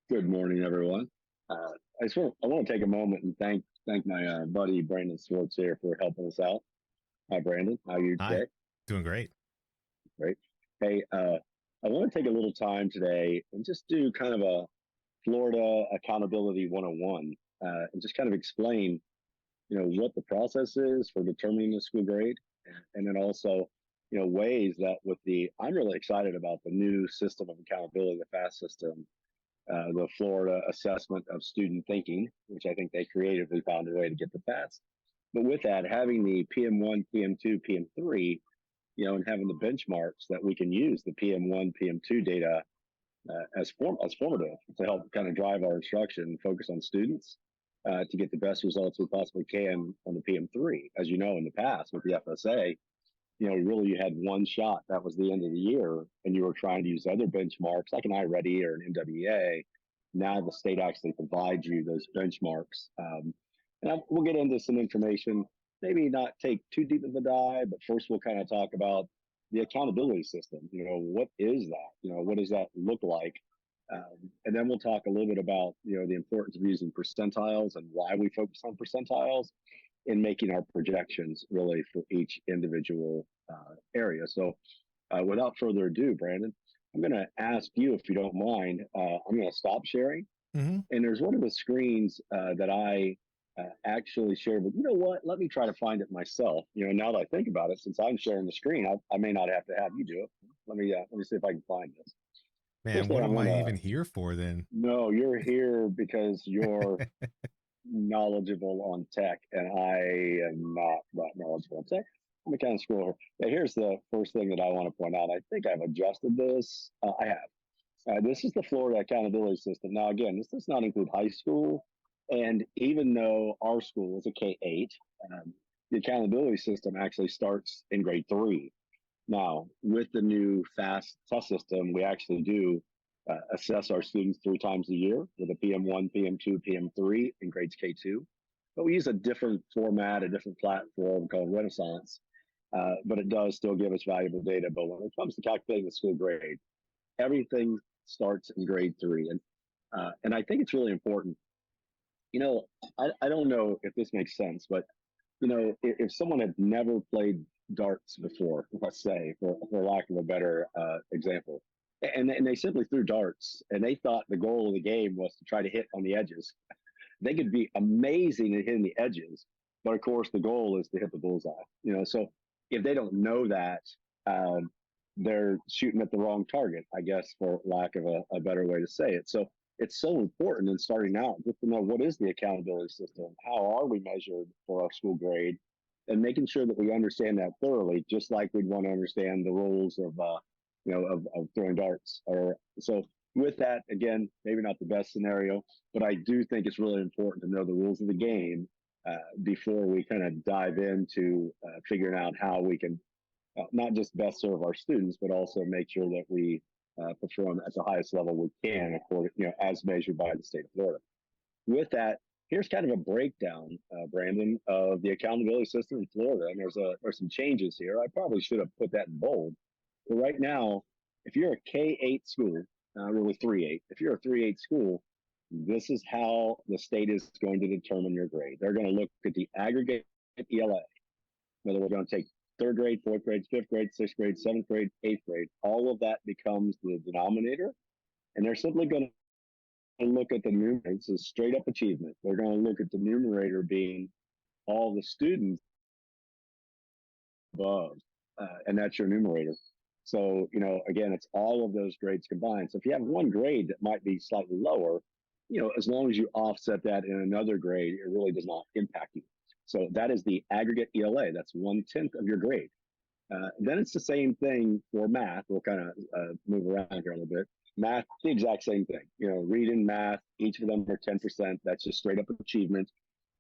Good morning, everyone. I want to take a moment and thank my buddy Brandon Swartz here for helping us out. Hi, Brandon. How are you Hi, today? doing great. Great. Hey, I want to take a little time today and just do kind of a Florida Accountability 101, and just kind of explain, what the process is for determining the school grade, and then also, ways that I'm really excited about the new system of accountability, the FAST system, the Florida Assessment of Student Thinking, which I think they creatively found a way to get the pass. But with that, having the PM1, PM2, PM3, and having the benchmarks that we can use the PM1, PM2 data as formative to help kind of drive our instruction, focus on students to get the best results we possibly can on the PM3. As you know, in the past with the FSA, really you had one shot. That was the end of the year, and you were trying to use other benchmarks like an iReady or an NWEA. Now the state actually provides you those benchmarks. We'll get into some information, maybe not take too deep of a dive, but first we'll kind of talk about the accountability system. What is that? What does that look like? And then we'll talk a little bit about, the importance of using percentiles and why we focus on percentiles in making our projections really for each individual area. So without further ado, Brandon, I'm going to ask you, if you don't mind, I'm going to stop sharing. hmm And there's one of the screens that I actually shared, but you know what? Let me try to find it myself. Now that I think about it, since I'm sharing the screen, I may not have to have you do it. Let me see if I can find this. Man, First what thing I'm am going I to, even here for then? no, you're here because you're knowledgeable on tech, and I am not that knowledgeable on tech. Let me kind of scroll here. Yeah, here's the first thing that I want to point out. I think I've adjusted this. I have. This is the Florida Accountability System. Now, again, this does not include high school. And even though our school is a K-8, the accountability system actually starts in grade 3. Now, with the new FAST test system, we actually do assess our students 3 times a year with a PM1, PM2, PM3 in grades K2. But we use a different format, a different platform called Renaissance. But it does still give us valuable data. But when it comes to calculating the school grade, everything starts in grade 3. And I think it's really important. You know, I don't know if this makes sense, but if someone had never played darts before, let's say, for lack of a better example, and they simply threw darts and they thought the goal of the game was to try to hit on the edges, they could be amazing at hitting the edges, but of course the goal is to hit the bullseye. So if they don't know that, um, they're shooting at the wrong target, I guess, for lack of a better way to say it. So it's so important in starting out just to know what is the accountability system, how are we measured for our school grade, and making sure that we understand that thoroughly, just like we'd want to understand the rules of of throwing darts. Or so with that, again, maybe not the best scenario, but I do think it's really important to know the rules of the game before we kind of dive into figuring out how we can not just best serve our students, but also make sure that we perform at the highest level we can, according, as measured by the state of Florida. With that, here's kind of a breakdown, Brandon, of the accountability system in Florida. And there's some changes here. I probably should have put that in bold. But right now, if you're a K-8 school, really 3-8, if you're a 3-8 school, this is how the state is going to determine your grade. They're going to look at the aggregate ELA, whether we're going to take third grade, fourth grade, fifth grade, sixth grade, seventh grade, eighth grade. All of that becomes the denominator. And they're simply going to look at the numerator. It's a straight up achievement. They're going to look at the numerator being all the students above, and that's your numerator. So, again, it's all of those grades combined. So if you have one grade that might be slightly lower, as long as you offset that in another grade, it really does not impact you. So that is the aggregate ELA. That's 1/10 of your grade. Then it's the same thing for math. We'll kind of move around here a little bit. Math, the exact same thing. Reading, math, each of them are 10%. That's just straight up achievement.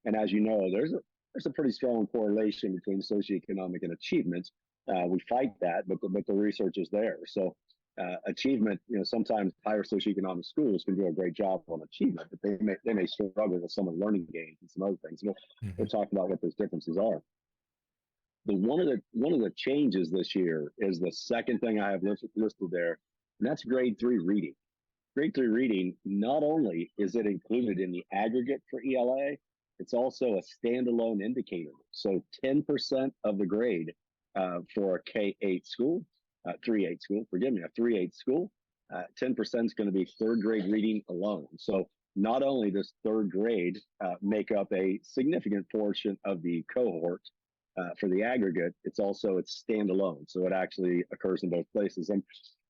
And as you know, there's a pretty strong correlation between socioeconomic and achievement. We fight that, but the research is there. So achievement, sometimes higher socioeconomic schools can do a great job on achievement, but they may struggle with some of the learning gains and some other things. We'll hmm talk about what those differences are. But one of the changes this year is the second thing I have listed there, and that's grade 3 reading. grade three reading, not only is it included in the aggregate for ELA, it's also a standalone indicator. So 10% of the grade for a K-8 school, 3-8 school, forgive me, a 3-8 school, 10% is going to be third grade reading alone. So not only does third grade make up a significant portion of the cohort for the aggregate, it's standalone. So it actually occurs in both places. And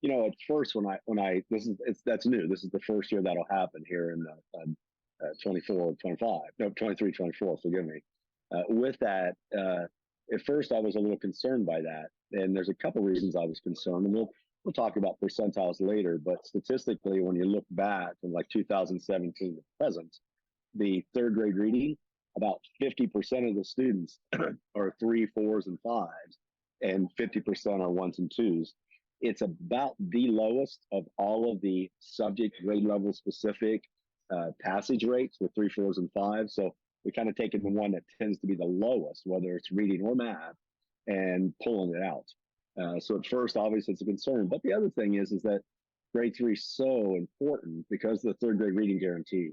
at first when I that's new. This is the first year that'll happen here in 24, 25, no 23, 24. Forgive me. With that, at first I was a little concerned by that, and there's a couple reasons I was concerned, and we'll talk about percentiles later. But statistically, when you look back from like 2017 to present, the third grade reading, about 50% of the students are three, fours, and fives, and 50% are ones and twos. It's about the lowest of all of the subject grade level specific passage rates with three, fours, and fives. So we kind of taken the one that tends to be the lowest, whether it's reading or math, and pulling it out. So at first, obviously, it's a concern. But the other thing is that grade three is so important because of the third grade reading guarantee.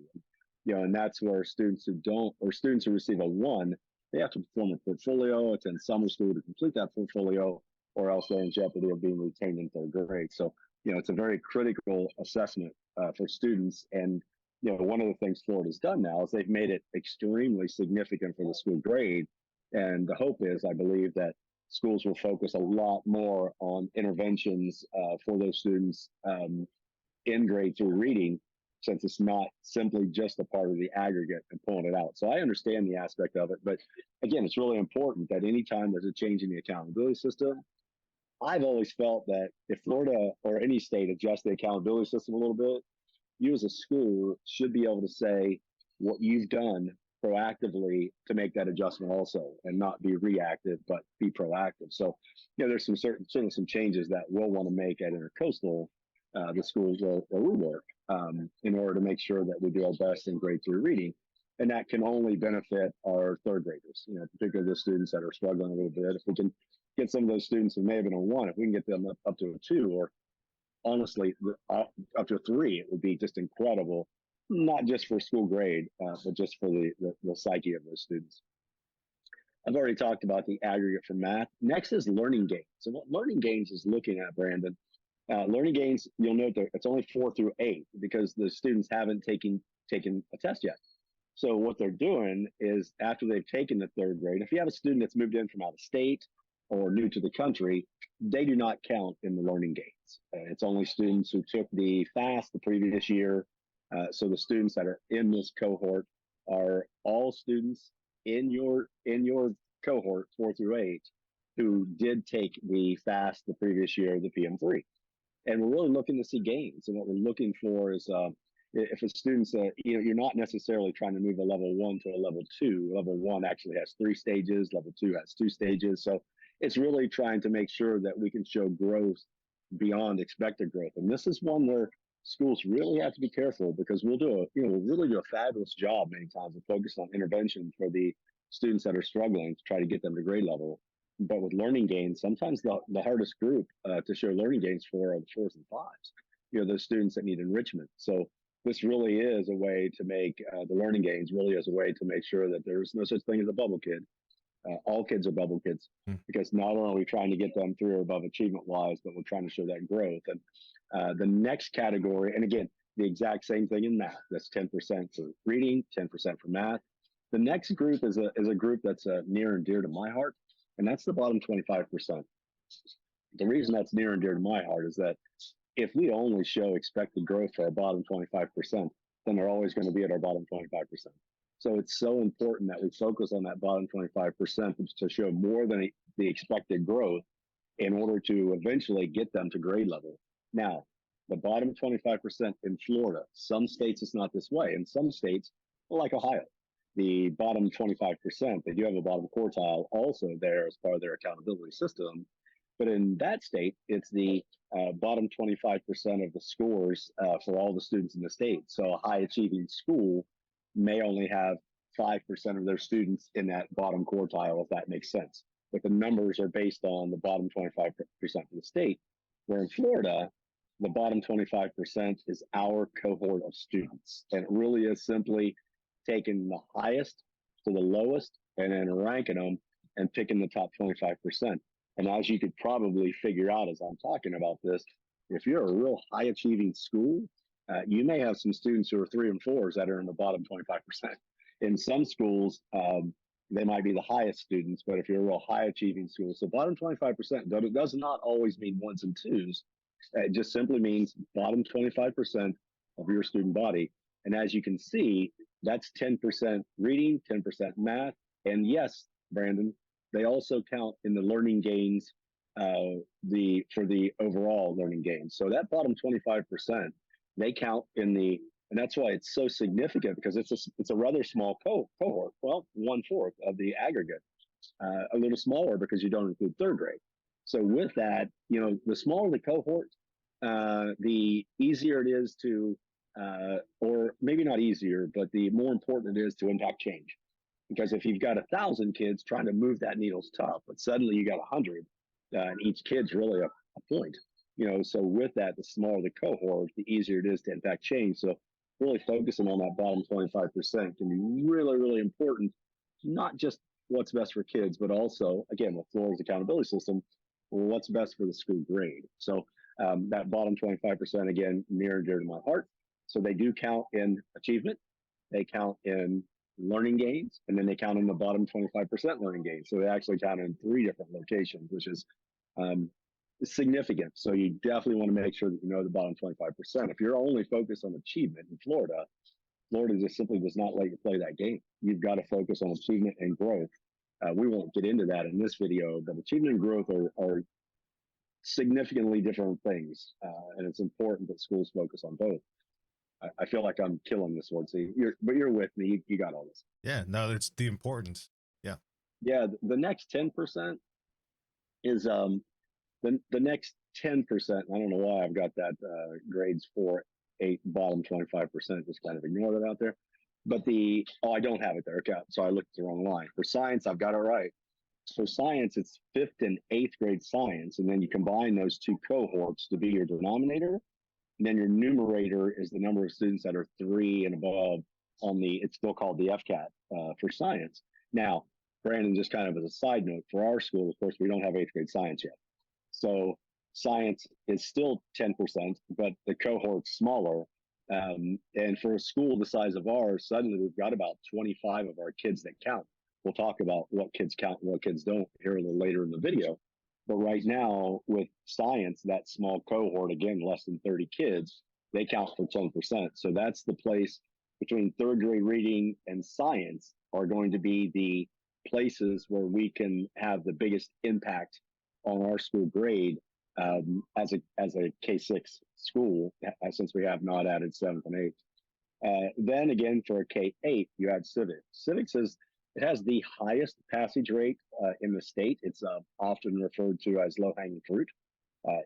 And that's where students who receive a one, they have to perform a portfolio, attend summer school to complete that portfolio, or else they're in jeopardy of being retained in third grade. So, it's a very critical assessment for students. And, one of the things Florida's done now is they've made it extremely significant for the school grade. And the hope is, I believe, that schools will focus a lot more on interventions for those students in grade three reading, since it's not simply just a part of the aggregate and pulling it out. So I understand the aspect of it, but again, it's really important that anytime there's a change in the accountability system, I've always felt that if Florida or any state adjusts the accountability system a little bit, you as a school should be able to say what you've done proactively to make that adjustment also, and not be reactive, but be proactive. So, there's certainly some changes that we'll want to make at Intercoastal, the schools where we work, in order to make sure that we do our best in grade three reading. And that can only benefit our third graders, particularly the students that are struggling a little bit. If we can get some of those students who may have been a one, if we can get them up to a two, or honestly, up to a three, it would be just incredible, not just for school grade, but just for the psyche of those students. I've already talked about the aggregate for math. Next is learning gains. So what learning gains is looking at, Brandon, learning gains, you'll note that it's only 4 through 8 because the students haven't taken a test yet. So what they're doing is, after they've taken the third grade, if you have a student that's moved in from out of state or new to the country, they do not count in the learning gains. It's only students who took the FAST the previous year. So the students that are in this cohort are all students in your cohort 4 through 8 who did take the FAST the previous year, the PM3. And we're really looking to see gains. And what we're looking for is if a student's, you're not necessarily trying to move a level 1 to a level 2. Level 1 actually has 3 stages. Level 2 has 2 stages. So it's really trying to make sure that we can show growth beyond expected growth. And this is one where schools really have to be careful, because we'll really do a fabulous job many times of focusing on intervention for the students that are struggling to try to get them to grade level. But with learning gains, sometimes the hardest group to show learning gains for are the 4s and 5s, those students that need enrichment. So this really is a way to make the learning gains really as a way to make sure that there's no such thing as a bubble kid. All kids are bubble kids, because not only are we trying to get them through or above achievement wise, but we're trying to show that growth. And the next category, and again, the exact same thing in math, that's 10% for reading, 10% for math. The next group is a group that's near and dear to my heart, and that's the bottom 25%. The reason that's near and dear to my heart is that if we only show expected growth for our bottom 25%, then they're always going to be at our bottom 25%. So it's so important that we focus on that bottom 25% to show more than the expected growth in order to eventually get them to grade level. Now, the bottom 25% in Florida, some states it's not this way. In some states, like Ohio, the bottom 25%, they do have a bottom quartile also there as part of their accountability system. But in that state, it's the bottom 25% of the scores for all the students in the state. So a high achieving school may only have 5% of their students in that bottom quartile, if that makes sense. But the numbers are based on the bottom 25% of the state. Where in Florida, the bottom 25% is our cohort of students. And it really is simply taking the highest to the lowest and then ranking them and picking the top 25%. And as you could probably figure out as I'm talking about this, if you're a real high achieving school, you may have some students who are 3 and 4s that are in the bottom 25%. In some schools, they might be the highest students, but if you're a real high achieving school, so bottom 25% does not always mean 1s and 2s. It just simply means bottom 25% of your student body. And as you can see, that's 10% reading, 10% math. And yes, Brandon, they also count in the learning gains, for the overall learning gains. So that bottom 25%, they count in the, and that's why it's so significant because it's a rather small cohort. Well, 1/4 of the aggregate, a little smaller because you don't include third grade. So with that, the smaller the cohort, the easier it is to, or maybe not easier, but the more important it is to impact change. Because if you've got 1,000 kids trying to move that needle's tough, but suddenly you got 100, and each kid's really a point. So with that, the smaller the cohort, the easier it is to impact change. So really focusing on that bottom 25% can be really, really important, not just what's best for kids, but also, again, with Florida's accountability system, what's best for the school grade. So that bottom 25%, again, near and dear to my heart. So they do count in achievement, they count in learning gains, and then they count in the bottom 25% learning gains. So they actually count in 3 different locations, which is um, significant. So you definitely want to make sure that you know the bottom 25%. If you're only focused on achievement in Florida, Florida just simply does not let you play that game. You've got to focus on achievement and growth. We won't get into that in this video, but achievement and growth are significantly different things, and it's important that schools focus on both. I feel like I'm killing this one, so but you're with me. You got all this. Yeah, no, it's the importance. Yeah. Yeah, the next 10% is the next 10%. I don't know why I've got that grades 4, 8, bottom 25%. Just kind of ignore that out there. But I don't have it there. Okay, so I looked at the wrong line. For science, I've got it right. For science, it's 5th and 8th grade science, and then you combine those 2 cohorts to be your denominator. And then your numerator is the number of students that are 3 and above on it's still called the FCAT for science. Now, Brandon, just kind of as a side note, for our school, of course, we don't have 8th grade science yet. So science is still 10%, but the cohort's smaller. And for a school the size of ours, suddenly we've got about 25 of our kids that count. We'll talk about what kids count and what kids don't here a little later in the video. But right now, with science, that small cohort, again, less than 30 kids, they count for 10%. So that's the place between third grade reading and science are going to be the places where we can have the biggest impact on our school grade as a K6 school, since we have not added 7th and 8th. Then again, for a K8, you add civics. Civics it has the highest passage rate in the state. It's often referred to as low-hanging fruit.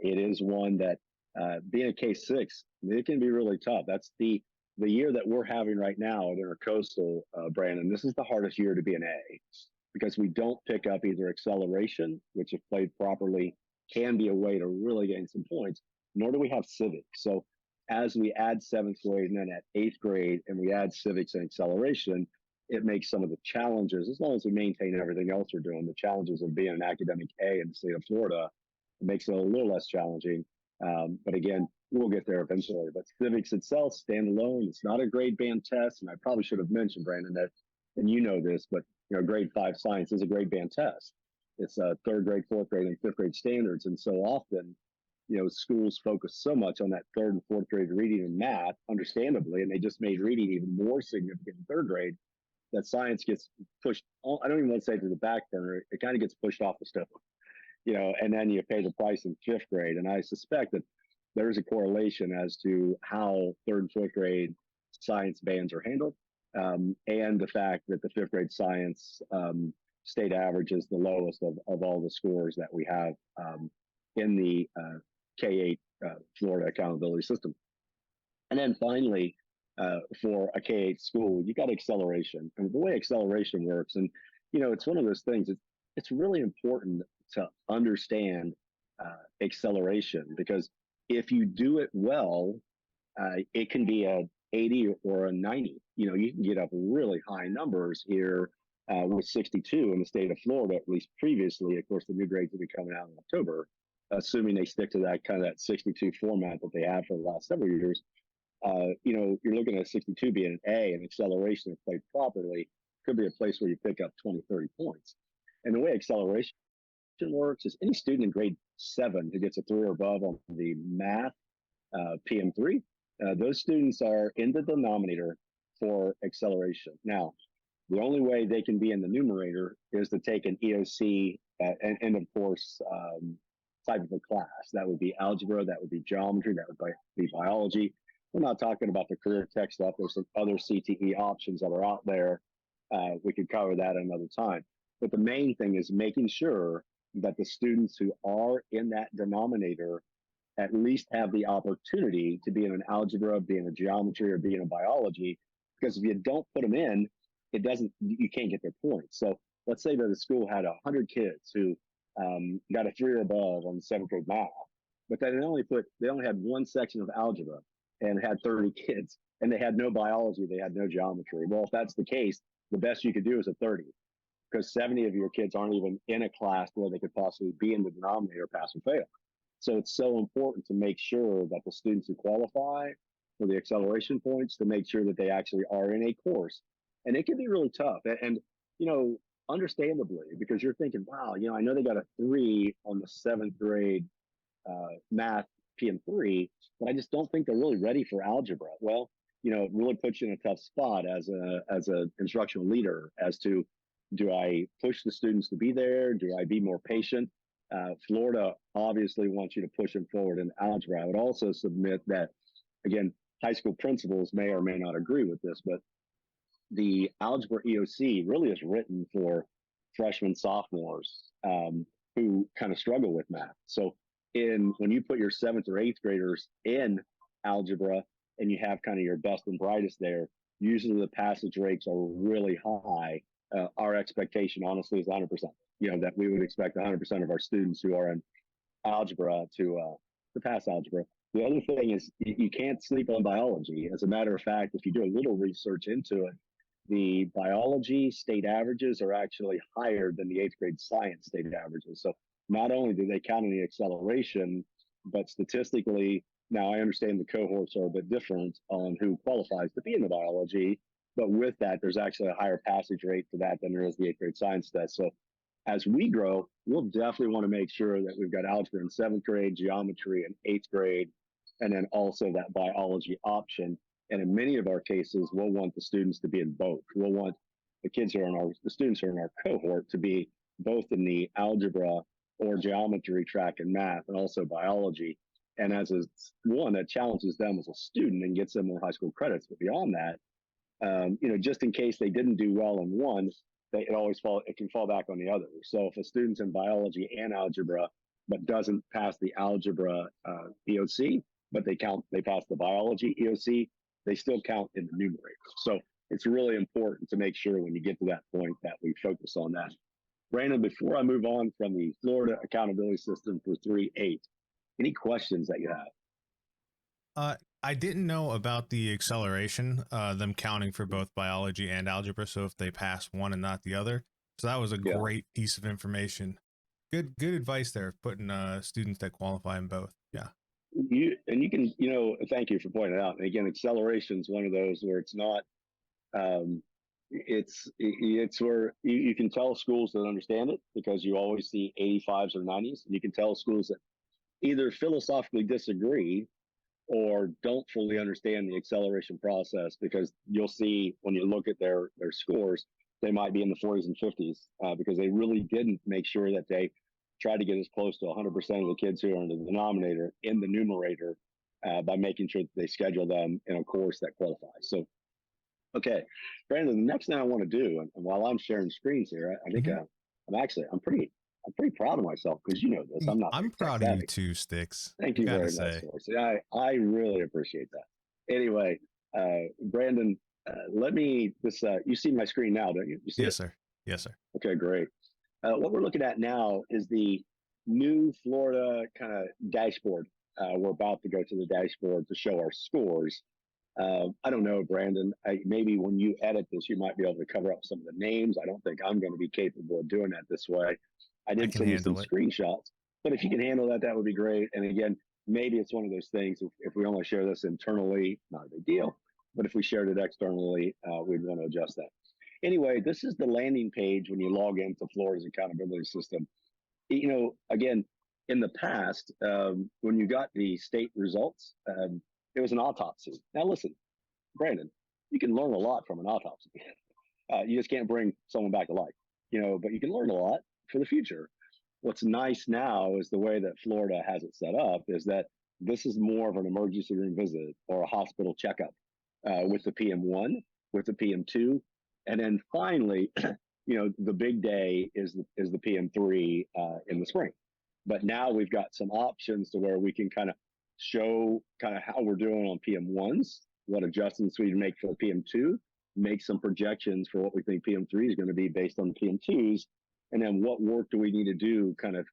It is one that, being a K6, it can be really tough. That's the year that we're having right now at Intercoastal, Brandon. This is the hardest year to be an A because we don't pick up either acceleration, which if played properly can be a way to really gain some points, nor do we have civics. So as we add 7th grade and then at 8th grade and we add civics and acceleration, it makes some of the challenges, as long as we maintain everything else we're doing, the challenges of being an academic A in the state of Florida, it makes it a little less challenging. But again, we'll get there eventually. But civics itself, standalone, it's not a grade band test. And I probably should have mentioned, Brandon, that, and you know this, but grade 5 science is a grade band test. It's 3rd grade, 4th grade, and 5th grade standards. And so often, schools focus so much on that 3rd and 4th grade reading and math, understandably, and they just made reading even more significant in 3rd grade, that science gets pushed. I don't even want to say to the back burner. It kind of gets pushed off the stove, and then you pay the price in 5th grade. And I suspect that there's a correlation as to how 3rd and 4th grade science bands are handled, and the fact that the 5th grade science state average is the lowest of all the scores that we have in the K8 Florida accountability system. And then finally, for a K8 school, you got acceleration. And the way acceleration works, and it's one of those things. It's really important to understand acceleration because if you do it well, it can be a 80 or a 90. You can get up really high numbers here with 62 in the state of Florida, at least previously. Of course, the new grades will be coming out in October, assuming they stick to that kind of that 62 format that they have for the last several years. You're looking at 62 being an A, and acceleration, if played properly, could be a place where you pick up 20, 30 points. And the way acceleration works is any student in grade 7 who gets a 3 or above on the math PM3, those students are in the denominator for acceleration. Now, the only way they can be in the numerator is to take an EOC and of course, type of a class. That would be algebra, that would be geometry, that would be biology. We're not talking about the career tech stuff. There's some other CTE options that are out there. We could cover that another time. But the main thing is making sure that the students who are in that denominator at least have the opportunity to be in an algebra, be in a geometry, or be in a biology. Because if you don't put them in, you can't get their points. So let's say that the school had 100 kids who got a 3 or above on the 7th grade math, but then they only had one section of algebra and had 30 kids, and they had no biology, they had no geometry. Well, if that's the case, the best you could do is a 30, because 70 of your kids aren't even in a class where they could possibly be in the denominator, pass or fail. So it's so important to make sure that the students who qualify for the acceleration points, to make sure that they actually are in a course. And it can be really tough. And understandably, because you're thinking, wow, I know they got a 3 on the 7th grade math PM3, but I just don't think they're really ready for algebra. Well, it really puts you in a tough spot as a instructional leader as to, do I push the students to be there? Do I be more patient? Florida obviously wants you to push them forward in algebra. I would also submit that, again, high school principals may or may not agree with this, but the algebra EOC really is written for freshmen, sophomores who kind of struggle with math. So when you put your 7th or 8th graders in algebra and you have kind of your best and brightest there, usually the passage rates are really high. Our expectation, honestly, is 100%. That we would expect 100% of our students who are in algebra to pass algebra. The other thing is you can't sleep on biology. As a matter of fact, if you do a little research into it, the biology state averages are actually higher than the 8th grade science state averages. So not only do they count in the acceleration, but statistically, now I understand the cohorts are a bit different on who qualifies to be in the biology, but with that, there's actually a higher passage rate for that than there is the 8th grade science test. So as we grow, we'll definitely want to make sure that we've got algebra in 7th grade, geometry in 8th grade, and then also that biology option. And in many of our cases, we'll want the students to be in both. We'll want the students who are in our cohort to be both in the algebra or geometry track and math, and also biology. And as one that challenges them as a student and gets them more high school credits. But beyond that, just in case they didn't do well in one, it can fall back on the other. So if a student's in biology and algebra but doesn't pass the algebra EOC, but they pass the biology EOC, they still count in the numerator. So it's really important to make sure when you get to that point that we focus on that. Brandon, before I move on from the Florida accountability system for 3.8, any questions that you have? I didn't know about the acceleration, them counting for both biology and algebra. So if they pass one and not the other. So that was a great piece of information. Good advice there, putting students that qualify in both. Yeah. You can, thank you for pointing it out. And again, acceleration is one of those where it's not, it's where you can tell schools that understand it, because you always see 85s or 90s, and you can tell schools that either philosophically disagree or don't fully understand the acceleration process, because you'll see when you look at their scores, they might be in the 40s and 50s because they really didn't make sure that they tried to get as close to 100% of the kids who are in the denominator in the numerator by making sure that they schedule them in a course that qualifies. So, okay, Brandon, the next thing I want to do, and while I'm sharing screens here, I think I'm pretty proud of myself, because you know this. I'm proud of you too, Sticks. Thank you very much. See, I really appreciate that. Anyway, Brandon, let me you see my screen now, don't you? You see Yes, sir. Yes, sir. Okay, great. What we're looking at now is the new Florida kind of dashboard. we're about to go to the dashboard to show our scores. I don't know, Brandon. Maybe when you edit this, you might be able to cover up some of the names. I don't think I'm going to be capable of doing that this way. I I did can send you some handle it. screenshots, but if you can handle that, that would be great. And again, maybe it's one of those things. If we only share this internally, not a big deal. But if we shared it externally, we'd want to adjust that. Anyway, this is the landing page when you log into Florida's accountability system. Again, in the past, when you got the state results, it was an autopsy. Now, listen, Brandon, you can learn a lot from an autopsy. You just can't bring someone back to life, but you can learn a lot for the future. What's nice now is the way that Florida has it set up is that this is more of an emergency room visit or a hospital checkup with the PM1, with the PM2, and then finally, the big day is the PM3 in the spring. But now we've got some options to where we can kind of show kind of how we're doing on PM1s, what adjustments we make for PM2, make some projections for what we think PM3 is going to be based on the PM2s, and then what work do we need to do kind of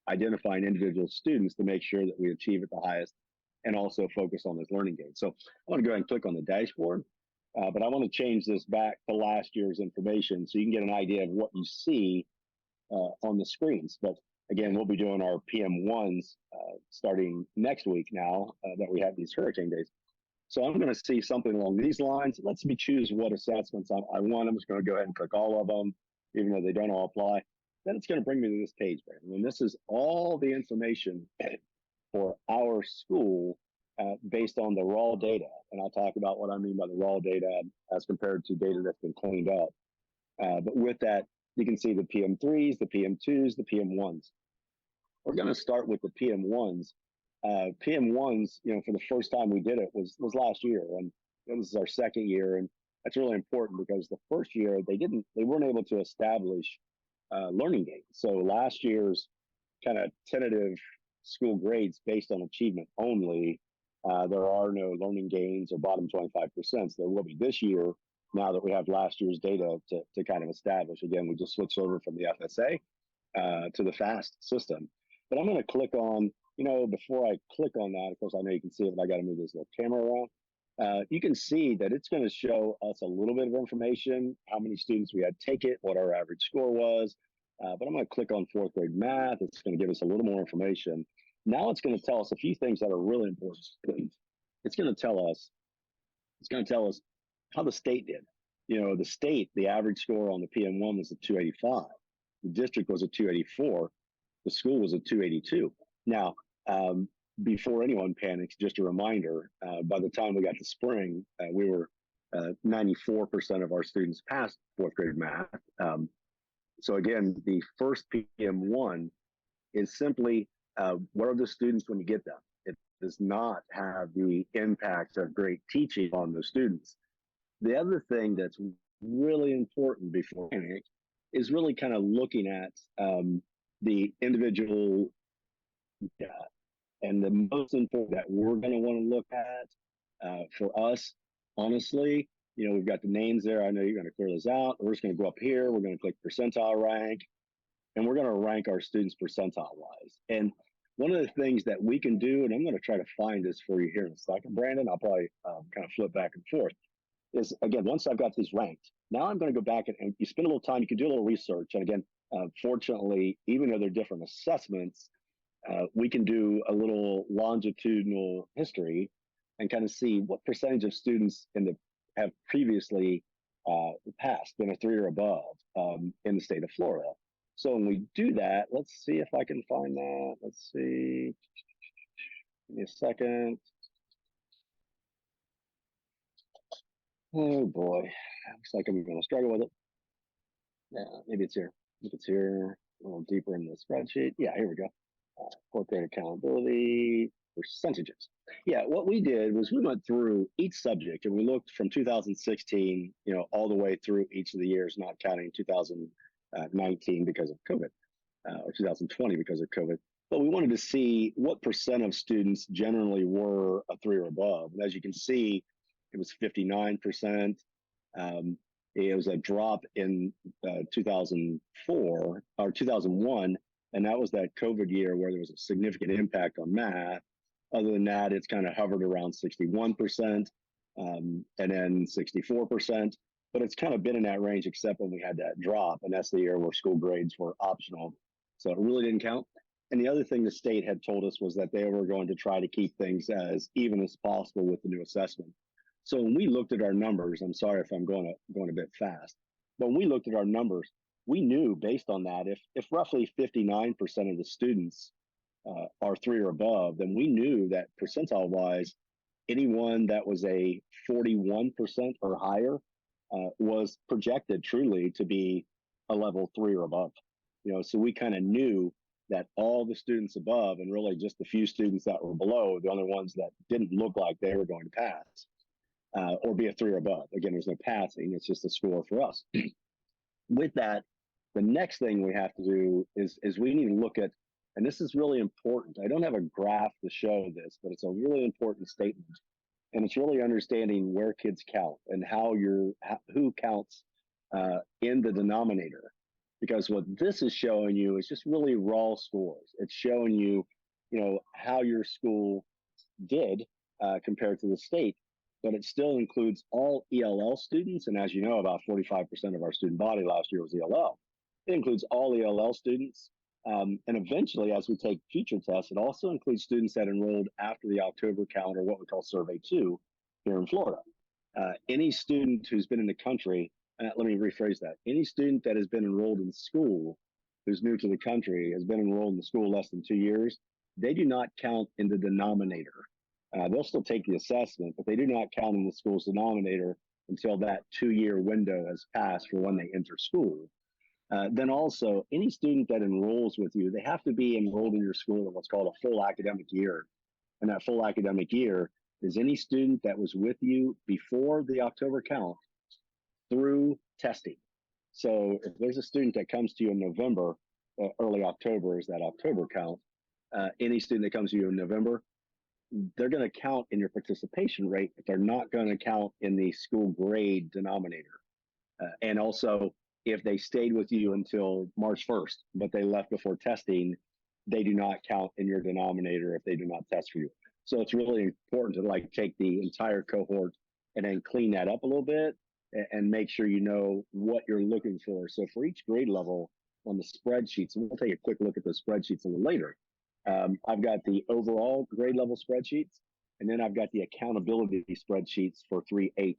identifying individual students to make sure that we achieve at the highest and also focus on those learning gains. So I want to go ahead and click on the dashboard, but I want to change this back to last year's information so you can get an idea of what you see on the screens. But again, we'll be doing our PM1s starting next week now that we have these hurricane days. So I'm going to see something along these lines. Let's me choose what assessments I want. I'm just going to go ahead and click all of them, even though they don't all apply. Then it's going to bring me to this page, Brandon. And this is all the information for our school based on the raw data. And I'll talk about what I mean by the raw data as compared to data that's been cleaned up. But with that, you can see the PM3s, the PM2s, the PM1s. We're going to start with the PM1s. PM1s, for the first time we did it was last year, and this is our second year, and that's really important because the first year they weren't able to establish learning gains. So last year's kind of tentative school grades based on achievement only, there are no learning gains or bottom 25%. So there will be this year now that we have last year's data to kind of establish. Again, we just switched over from the FSA to the FAST system. But I'm going to click on, before I click on that, of course, I know you can see it, but I got to move this little camera around. You can see that it's going to show us a little bit of information, how many students we had take it, what our average score was. But I'm going to click on fourth grade math. It's going to give us a little more information. Now it's going to tell us a few things that are really important. It's going to tell us how the state did. The state, the average score on the PM1 was a 285. The district was a 284. The school was a 282. Now, before anyone panics, just a reminder, by the time we got to spring, we were 94% of our students passed fourth grade math. So again, the first PM1 is simply, what are the students when you get them? It does not have the impact of great teaching on the students. The other thing that's really important before panic is really kind of looking at the individual data. And the most important that we're going to want to look at for us, honestly, we've got the names there. I know you're going to clear this out. We're just going to go up here. We're going to click percentile rank, and we're going to rank our students percentile wise. And one of the things that we can do, and I'm going to try to find this for you here in a second, Brandon, I'll probably kind of flip back and forth, is again, once I've got these ranked, now I'm going to go back and you spend a little time, you can do a little research. And again, fortunately, even though they're different assessments, we can do a little longitudinal history and kind of see what percentage of students have previously passed, been a 3 or above in the state of Florida. So when we do that, let's see if I can find that. Let's see. Give me a second. Oh boy, looks like I'm going to struggle with it. Yeah, maybe it's here. If it's here, a little deeper in the spreadsheet. Yeah, here we go. Fourth grade accountability percentages. Yeah, what we did was we went through each subject and we looked from 2016, all the way through each of the years, not counting 2019 because of COVID, or 2020 because of COVID. But we wanted to see what percent of students generally were a 3 or above. And as you can see, it was 59%. It was a drop in 2004 or 2001, and that was that COVID year where there was a significant impact on math. Other than that, it's kind of hovered around 61%, and then 64%. But it's kind of been in that range, except when we had that drop, and that's the year where school grades were optional. So it really didn't count. And the other thing the state had told us was that they were going to try to keep things as even as possible with the new assessment. So when we looked at our numbers, I'm sorry if I'm going a bit fast, but when we looked at our numbers, we knew based on that if roughly 59% of the students are 3 or above, then we knew that percentile wise, anyone that was a 41% or higher was projected truly to be a level 3 or above. So we kind of knew that all the students above and really just the few students that were below, the only ones that didn't look like they were going to pass or be a 3 or above. Again, there's no passing, it's just a score for us. With that, the next thing we have to do is we need to look at, and this is really important. I don't have a graph to show this, but it's a really important statement. And it's really understanding where kids count and who counts in the denominator. Because what this is showing you is just really raw scores. It's showing you, how your school did compared to the state, but it still includes all ELL students. And as you know, about 45% of our student body last year was ELL. It includes all ELL students. And eventually, as we take future tests, it also includes students that enrolled after the October count, or what we call Survey 2 here in Florida. Any student who's been in the country, let me rephrase that. Any student that has been enrolled in school who's new to the country, has been enrolled in the school less than 2 years, they do not count in the denominator. They'll still take the assessment, but they do not count in the school's denominator until that 2-year window has passed for when they enter school. Then also, any student that enrolls with you, they have to be enrolled in your school in what's called a full academic year. And that full academic year is any student that was with you before the October count through testing. So if there's a student that comes to you in November, early October is that October count, any student that comes to you in November, they're going to count in your participation rate, but they're not going to count in the school grade denominator. And also, if they stayed with you until March 1st, but they left before testing, they do not count in your denominator if they do not test for you. So it's really important to take the entire cohort and then clean that up a little bit and make sure you know what you're looking for. So for each grade level on the spreadsheets, and we'll take a quick look at those spreadsheets a little later. I've got the overall grade level spreadsheets, and then I've got the accountability spreadsheets for 3-8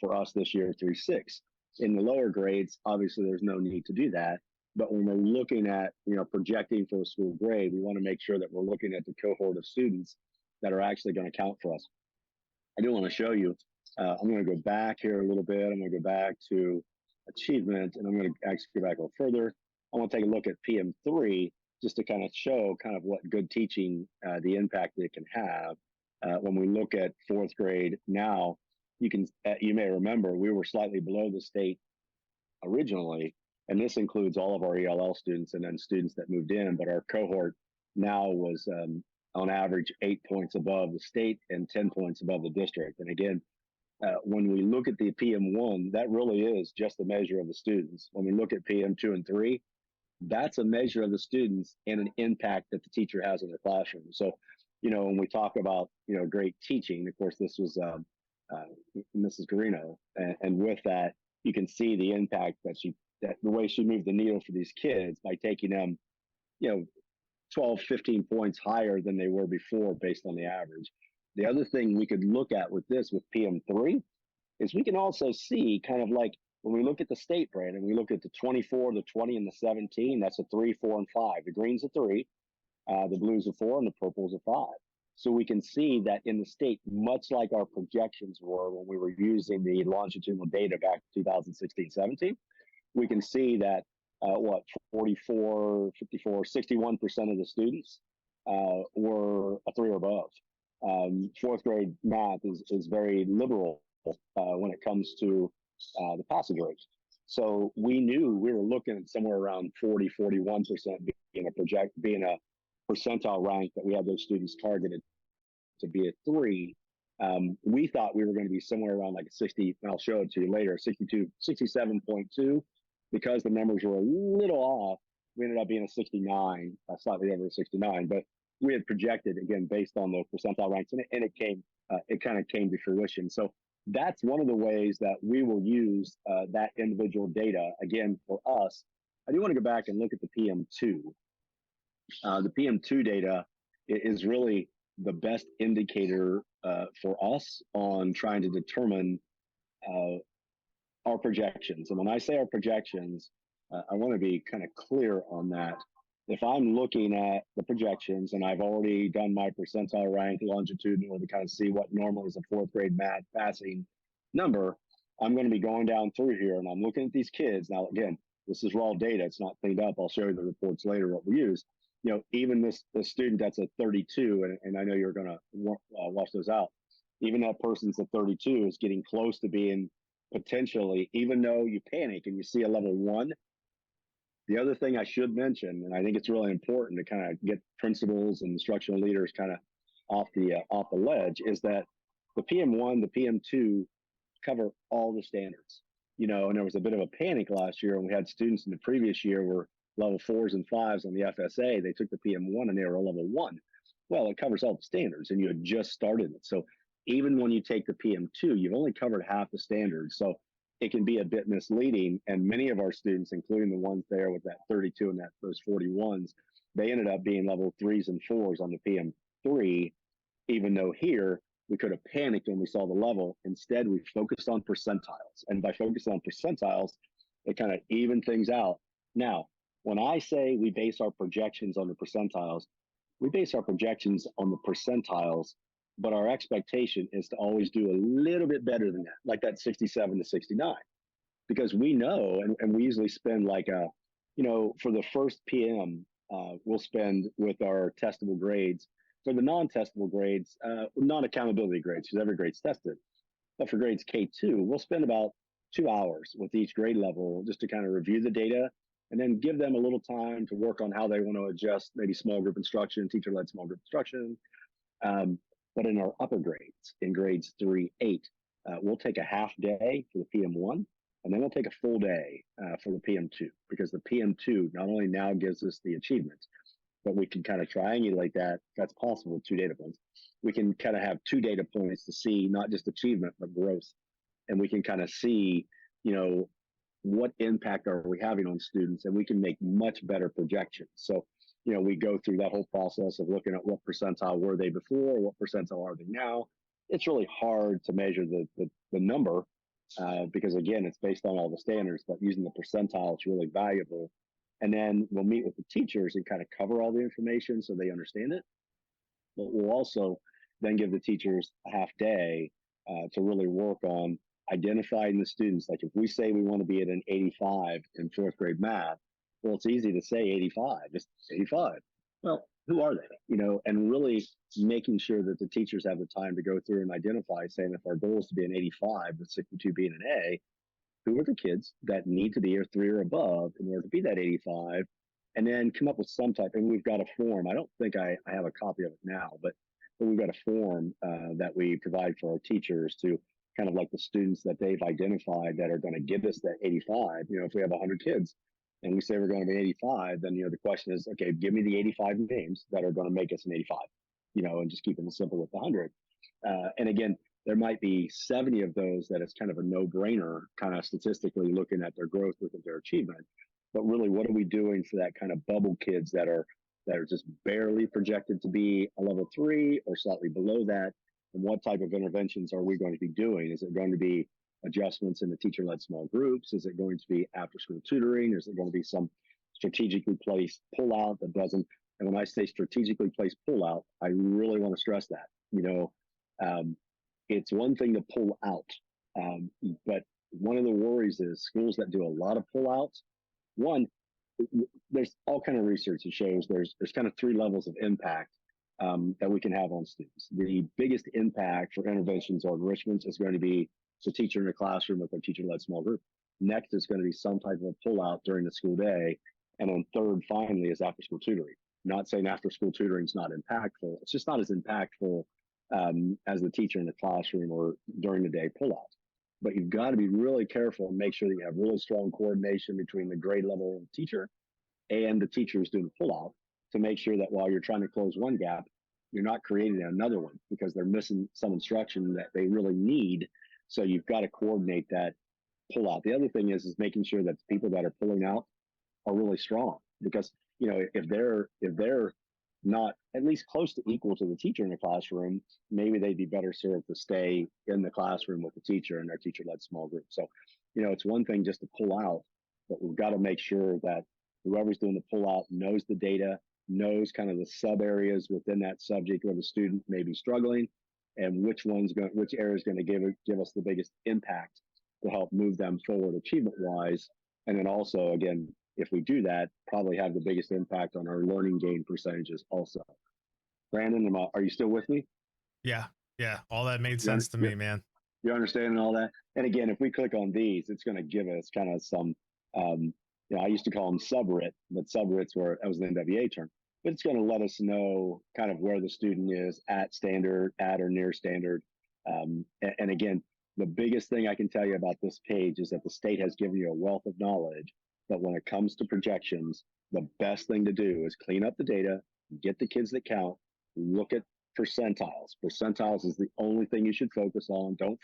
for us this year, 3-6. In the lower grades, obviously there's no need to do that. But when we're looking at, projecting for a school grade, we want to make sure that we're looking at the cohort of students that are actually going to count for us. I do want to show you, I'm going to go back here a little bit. I'm going to go back to achievement, and I'm going to actually go back a little further. I want to take a look at PM3 just to kind of show kind of what good teaching, the impact that it can have. When we look at 4th grade now, you may remember we were slightly below the state originally, and this includes all of our ELL students and then students that moved in, but our cohort now was on average 8 points above the state and 10 points above the district. And again, when we look at the PM1, that really is just a measure of the students. When we look at PM2 and 3, that's a measure of the students and an impact that the teacher has in the classroom. So, when we talk about, great teaching, of course, this was Mrs. Garino. And with that, you can see the impact that the way she moved the needle for these kids by taking them, 12, 15 points higher than they were before based on the average. The other thing we could look at with PM3 is we can also see kind of like when we look at the state, Brandon, we look at the 24, the 20, and the 17, that's a 3, 4, and 5. The green's a 3, the blue's a 4, and the purple's a 5. So we can see that in the state, much like our projections were when we were using the longitudinal data back in 2016, 17, we can see that 44, 54, 61% of the students were a 3 or above. 4th grade math is very liberal when it comes to the passing rates. So we knew we were looking at somewhere around 40, 41% being a percentile rank that we had those students targeted to be a 3. We thought we were going to be somewhere around like 60, and I'll show it to you later, 67.2. Because the numbers were a little off, we ended up being a 69, slightly over a 69. But, we had projected again based on the percentile ranks, and it kind of came to fruition. So that's one of the ways that we will use that individual data. Again, for us, I do want to go back and look at the PM2. The PM2 data is really the best indicator for us on trying to determine our projections. And when I say our projections, I want to be kind of clear on that. If I'm looking at the projections and I've already done my percentile rank longitudinal to kind of see what normal is a fourth grade math passing number, I'm going to be going down through here and I'm looking at these kids. Now, again, this is raw data. It's not cleaned up. I'll show you the reports later, what we use. Even this student that's a 32, and I know you're going to wash those out. Even that person's a 32 is getting close to being potentially, even though you panic and you see a level 1. The other thing I should mention, and I think it's really important to kind of get principals and instructional leaders kind of off the ledge, is that the PM1, the PM2 cover all the standards. And there was a bit of a panic last year when we had students in the previous year were level 4s and 5s on the FSA. They took the PM1 and they were a level 1. Well, it covers all the standards and you had just started it. So even when you take the PM2, you've only covered half the standards. So it can be a bit misleading. And many of our students, including the ones there with that 32 and those 41s, they ended up being level 3s and 4s on the PM3, even though here we could have panicked when we saw the level. Instead, we focused on percentiles. And by focusing on percentiles, it kind of evened things out. Now, when I say we base our projections on the percentiles, we base our projections on the percentiles, but our expectation is to always do a little bit better than that, like that 67 to 69, because we know, and we usually spend like for the first PM, we'll spend with our testable grades. For the non-testable grades, non-accountability grades, because every grade's tested. But for grades K2, we'll spend about 2 hours with each grade level just to kind of review the data and then give them a little time to work on how they want to adjust maybe small group instruction, teacher-led small group instruction. But in our upper grades, in grades 3, 8, we'll take a half day for the PM1, and then we'll take a full day for the PM2, because the PM2 not only now gives us the achievement, but we can kind of triangulate that. That's possible with 2 data points. We can kind of have 2 data points to see not just achievement, but growth. And we can kind of see, what impact are we having on students, and we can make much better projections. So, we go through that whole process of looking at what percentile were they before, what percentile are they now. It's really hard to measure the number because, again, it's based on all the standards, but using the percentile is really valuable. And then we'll meet with the teachers and kind of cover all the information so they understand it. But we'll also then give the teachers a half day to really work on identifying the students. Like if we say we want to be at an 85 in 4th grade math, well, it's easy to say 85, just 85. Well, who are they? And really making sure that the teachers have the time to go through and identify, saying if our goal is to be an 85 with 62 being an A, who are the kids that need to be a 3 or above in order to be that 85, and then come up with some type. And we've got a form. I don't think I have a copy of it now, but we've got a form that we provide for our teachers to kind of like the students that they've identified that are going to give us that 85. If we have 100 kids and we say we're going to be 85, then, the question is, okay, give me the 85 names that are going to make us an 85, and just keeping it simple with the 100. And again, there might be 70 of those that it's kind of a no-brainer, kind of statistically looking at their growth, looking at their achievement. But really, what are we doing for that kind of bubble kids that are just barely projected to be a level 3 or slightly below that? And what type of interventions are we going to be doing? Is it going to be adjustments in the teacher-led small groups? Is it going to be after-school tutoring? Is it going to be some strategically placed pull-out that doesn't? And when I say strategically placed pull-out, I really want to stress that. It's one thing to pull out, but one of the worries is schools that do a lot of pull-outs. One, there's all kind of research that shows there's kind of 3 levels of impact that we can have on students. The biggest impact for interventions or enrichments is going to be the teacher in the classroom with a teacher-led small group. Next is going to be some type of pull-out during the school day. And then third, finally, is after-school tutoring. Not saying after-school tutoring is not impactful. It's just not as impactful as the teacher in the classroom or during the day pull-out. But you've got to be really careful and make sure that you have really strong coordination between the grade level teacher and the teachers doing the pull-out to make sure that while you're trying to close one gap, you're not creating another one because they're missing some instruction that they really need. So you've got to coordinate that pull out. The other thing is making sure that the people that are pulling out are really strong, because if they're not at least close to equal to the teacher in the classroom, maybe they'd be better served to stay in the classroom with the teacher in their teacher-led small group. So, it's one thing just to pull out, but we've got to make sure that whoever's doing the pull out knows the data, knows kind of the sub areas within that subject where the student may be struggling, and which area is going to give us the biggest impact to help move them forward achievement wise. And then also, again, if we do that, probably have the biggest impact on our learning gain percentages also. Brandon, are you still with me? Yeah. All that made sense to me, man. You understanding all that? And again, if we click on these, it's going to give us kind of some, I used to call them subrit, but subrits that was an NWA term. But it's going to let us know kind of where the student is at standard, at or near standard. And again, the biggest thing I can tell you about this page is that the state has given you a wealth of knowledge, but when it comes to projections, the best thing to do is clean up the data, get the kids that count, look at percentiles. Percentiles is the only thing you should focus on. Don't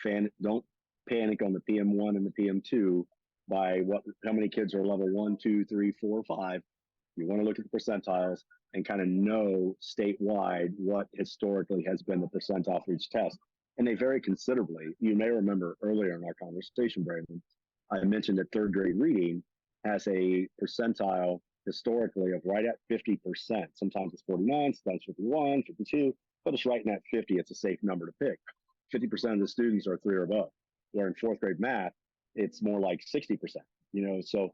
panic on the PM1 and the PM2 by how many kids are level 1, 2, 3, 4, 5. You want to look at the percentiles and kind of know statewide what historically has been the percentile for each test. And they vary considerably. You may remember earlier in our conversation, Brandon, I mentioned that third grade reading has a percentile historically of right at 50%. Sometimes it's 49, sometimes 51, 52, but it's right in that 50. It's a safe number to pick. 50% of the students are 3 or above. Where in fourth grade math, it's more like 60%. So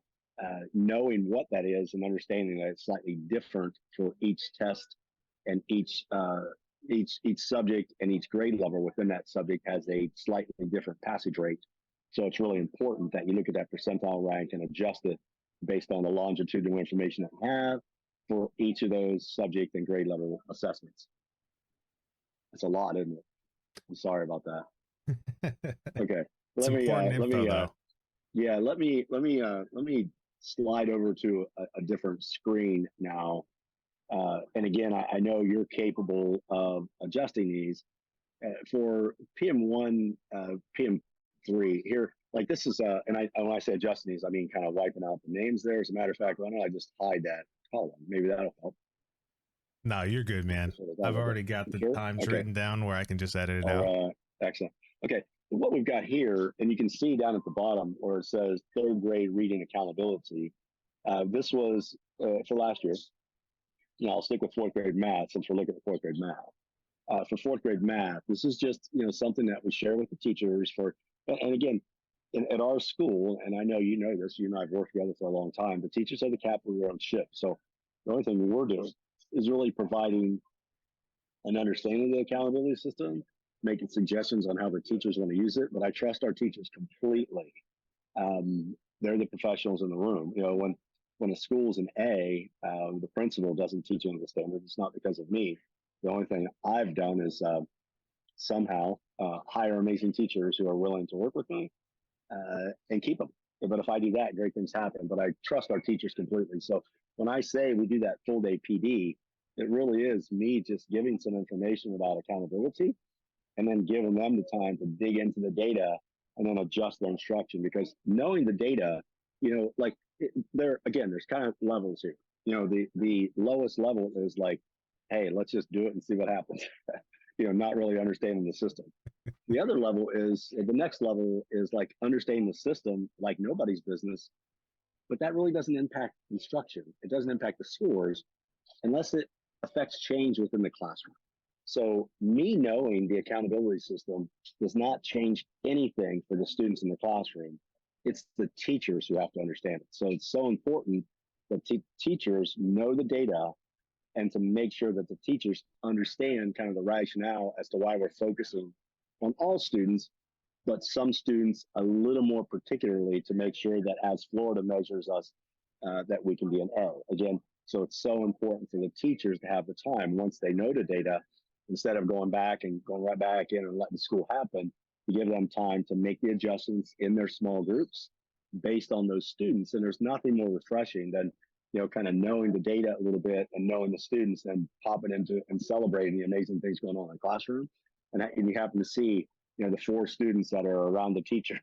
knowing what that is and understanding that it's slightly different for each test and each subject and each grade level within that subject has a slightly different passage rate. So it's really important that you look at that percentile rank and adjust it based on the longitudinal information that we have for each of those subject and grade level assessments. It's a lot, isn't it? I'm sorry about that. Okay. Let me slide over to a different screen now. And again, I know you're capable of adjusting these for PM1, PM3 here. Like this is, and when I say adjusting these, I mean kind of wiping out the names there. As a matter of fact, why don't I just hide that column? Maybe that'll help. No, you're good, man. I've already got the times written down where I can just edit it out. Excellent. Okay. What we've got here, and you can see down at the bottom where it says third grade reading accountability. This was for last year. I'll stick with fourth grade math since we're looking at fourth grade math. For fourth grade math, this is just something that we share with the teachers and again, at our school, and I know you know this, you and I have worked together for a long time, the teachers are the captain of their own ship. So the only thing we're doing is really providing an understanding of the accountability system, making suggestions on how the teachers want to use it. But I trust our teachers completely. They're the professionals in the room. When a school's an A, the principal doesn't teach any of the standards. It's not because of me. The only thing I've done is somehow hire amazing teachers who are willing to work with me and keep them. But if I do that, great things happen. But I trust our teachers completely. So when I say we do that full day PD, it really is me just giving some information about accountability and then giving them the time to dig into the data and then adjust their instruction. Because knowing the data, there's kind of levels here. The lowest level is like, hey, let's just do it and see what happens. Not really understanding the system. The other level the next level is like understanding the system like nobody's business, but that really doesn't impact instruction. It doesn't impact the scores unless it affects change within the classroom. So me knowing the accountability system does not change anything for the students in the classroom. It's the teachers who have to understand it. So it's so important that teachers know the data and to make sure that the teachers understand kind of the rationale as to why we're focusing on all students, but some students a little more particularly to make sure that as Florida measures us, that we can be an A. Again, so it's so important for the teachers to have the time once they know the data, instead of going right back in and letting school happen, to give them time to make the adjustments in their small groups based on those students. And there's nothing more refreshing than kind of knowing the data a little bit and knowing the students and popping into and celebrating the amazing things going on in the classroom. And you happen to see, the 4 students that are around the teacher,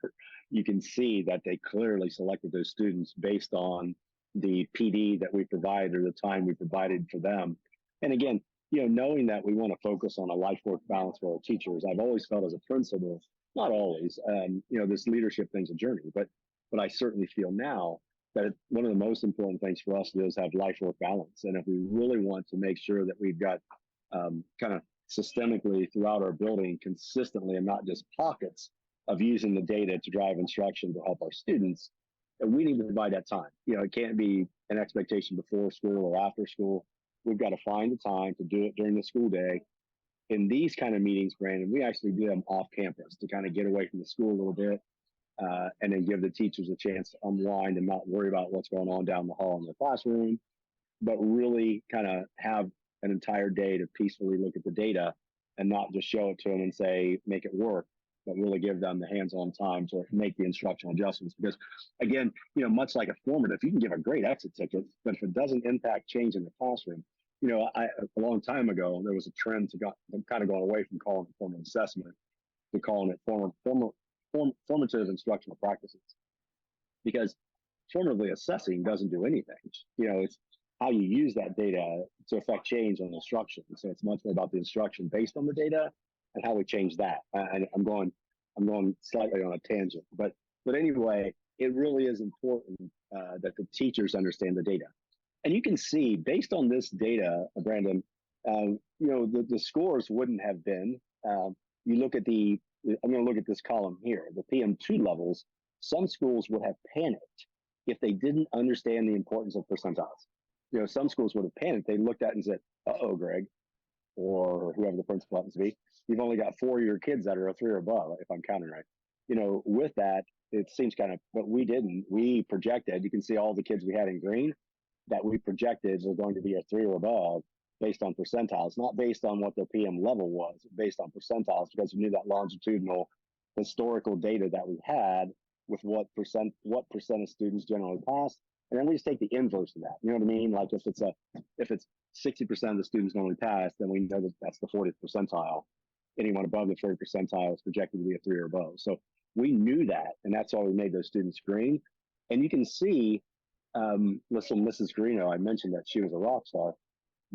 you can see that they clearly selected those students based on the PD that we provided or the time we provided for them. And again, knowing that we want to focus on a life work balance for our teachers, I've always felt as a principal, not always, this leadership thing's a journey, but I certainly feel now that one of the most important things for us to do is have life work balance. And if we really want to make sure that we've got kind of systemically throughout our building consistently and not just pockets of using the data to drive instruction to help our students, we need to provide that time. It can't be an expectation before school or after school. We've got to find the time to do it during the school day. In these kind of meetings, Brandon, we actually do them off campus to kind of get away from the school a little bit, and then give the teachers a chance to unwind and not worry about what's going on down the hall in the classroom, but really kind of have an entire day to peacefully look at the data and not just show it to them and say, make it work, but really give them the hands-on time to make the instructional adjustments. Because again, much like a formative, you can give a great exit ticket, but if it doesn't impact change in the classroom, a long time ago, there was a trend to kind of going away from calling it formative assessment to calling it formative instructional practices. Because formatively assessing doesn't do anything. It's how you use that data to affect change on instruction. So it's much more about the instruction based on the data and how we change that. And I'm going slightly on a tangent, but anyway, it really is important that the teachers understand the data. And you can see based on this data, Brandon, the scores wouldn't have been. You look at I'm going to look at this column here, the PM2 levels. Some schools would have panicked if they didn't understand the importance of percentiles. Some schools would have panicked. They looked at it and said, "Uh-oh, Greg," or whoever the principal happens to be, "You've only got 4 of your kids that are a 3 or above, if I'm counting right." With that, it seems kind of, but we didn't. We projected. You can see all the kids we had in green that we projected were going to be a 3 or above based on percentiles, not based on what their PM level was, based on percentiles, because we knew that longitudinal historical data that we had with what percent of students generally pass. And then we just take the inverse of that. You know what I mean? Like if it's 60% of the students normally pass, then we know that that's the 40th percentile. Anyone above the 40th percentile is projected to be a 3 or above. So we knew that, and that's why we made those students green. And you can see, listen, Mrs. Greeno, I mentioned that she was a rock star.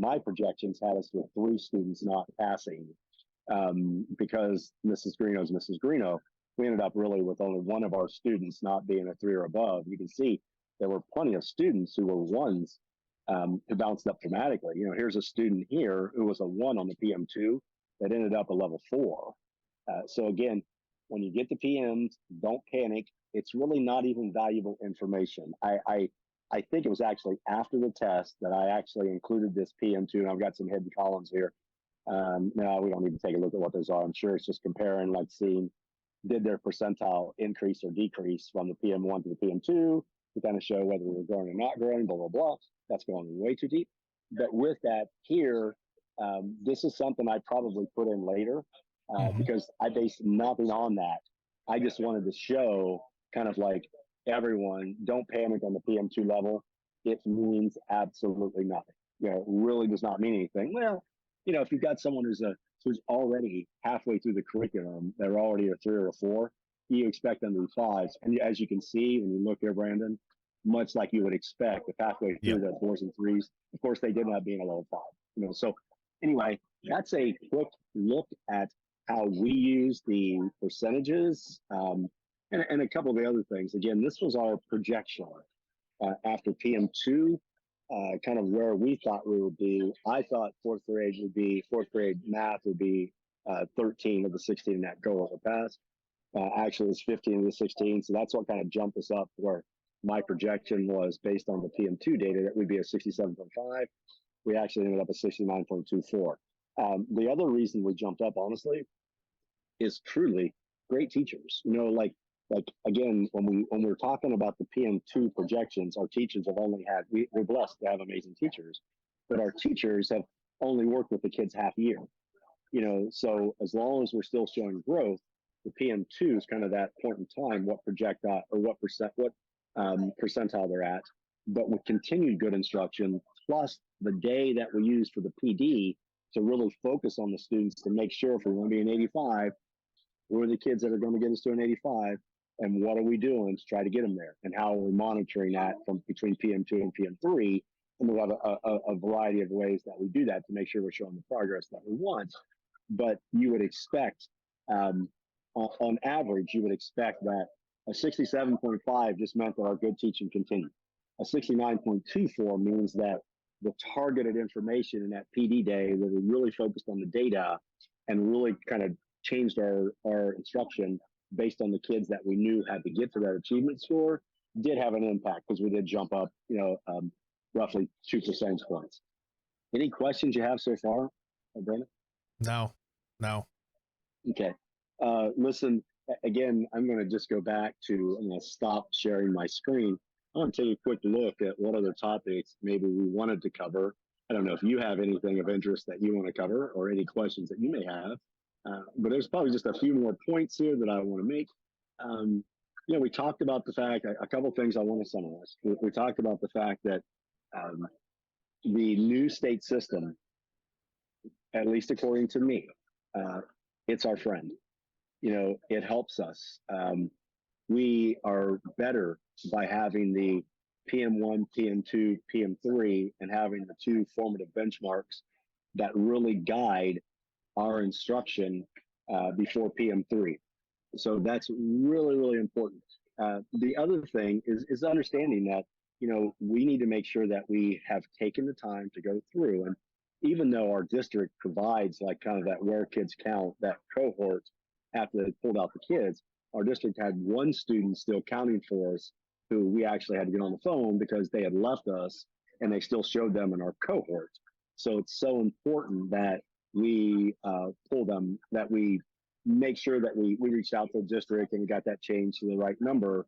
My projections had us with 3 students not passing because Mrs. Greeno is Mrs. Greeno. We ended up really with only one of our students not being a 3 or above. You can see there were plenty of students who were 1s who bounced up dramatically. Here's a student here who was a 1 on the PM2 that ended up a level 4. So again, when you get the PMs, don't panic. It's really not even valuable information. I think it was actually after the test that I actually included this PM2, and I've got some hidden columns here. No, we don't need to take a look at what those are. I'm sure it's just comparing, like seeing, did their percentile increase or decrease from the PM1 to the PM2 to kind of show whether we were growing or not growing, blah, blah, blah. That's going way too deep. But with that here, this is something I probably put in later because I based nothing on that. I just wanted to show kind of like, everyone, don't panic on the PM2 level. It means absolutely nothing. It really does not mean anything. Well, if you've got someone who's already halfway through the curriculum, they're already a 3 or a 4, you expect them to be 5s. And as you can see, when you look here, Brandon, much like you would expect, if halfway through the 4s and 3s, of course, they did not being a level 5. So anyway, that's a quick look at how we use the percentages. And a couple of the other things. Again, this was our projection after PM2, kind of where we thought we would be. I thought fourth grade math would be 13 of the 16 that go over pass. Actually, it was 15 of the 16. So that's what kind of jumped us up where my projection was based on the PM2 data that we'd be at 67.5. We actually ended up at 69.24. The other reason we jumped up, honestly, is truly great teachers. Like again, when we're talking about the PM2 projections, our teachers have only had, we're blessed to have amazing teachers, but our teachers have only worked with the kids half a year. So as long as we're still showing growth, the PM2 is kind of that point in time, what percentile they're at. but with continued good instruction, plus the day that we use for the PD to really focus on the students to make sure if we want to be an 85, who are the kids that are going to get us to an 85, and what are we doing to try to get them there, and how are we monitoring that from between PM2 and PM3. And we have a variety of ways that we do that to make sure we're showing the progress that we want. But you would expect, on average, you would expect that a 67.5 just meant that our good teaching continued. A 69.24 means that the targeted information in that PD day, where we really focused on the data and really kind of changed our instruction based on the kids that we knew had to get to that achievement score, did have an impact because we did jump up, roughly 2 percentage points. Any questions you have so far, Brandon? No. Okay. Listen, again, I'm going to just go back to, I'm going to stop sharing my screen. I want to take a quick look at what other topics maybe we wanted to cover. I don't know if you have anything of interest that you want to cover or any questions that you may have, but there's probably just a few more points here that I want to make. We talked about the fact, a couple things I want to summarize. We talked about the fact that the new state system, at least according to me, it's our friend. It helps us. We are better by having the PM1, PM2, PM3, and having the two formative benchmarks that really guide our instruction before PM3. So that's really, really important. The other thing is understanding that, we need to make sure that we have taken the time to go through. And even though our district provides like kind of that where kids count, that cohort after they pulled out the kids, our district had one student still counting for us who we actually had to get on the phone because they had left us and they still showed them in our cohort. So it's so important that we pull them, that we make sure that we reached out to the district and we got that changed to the right number,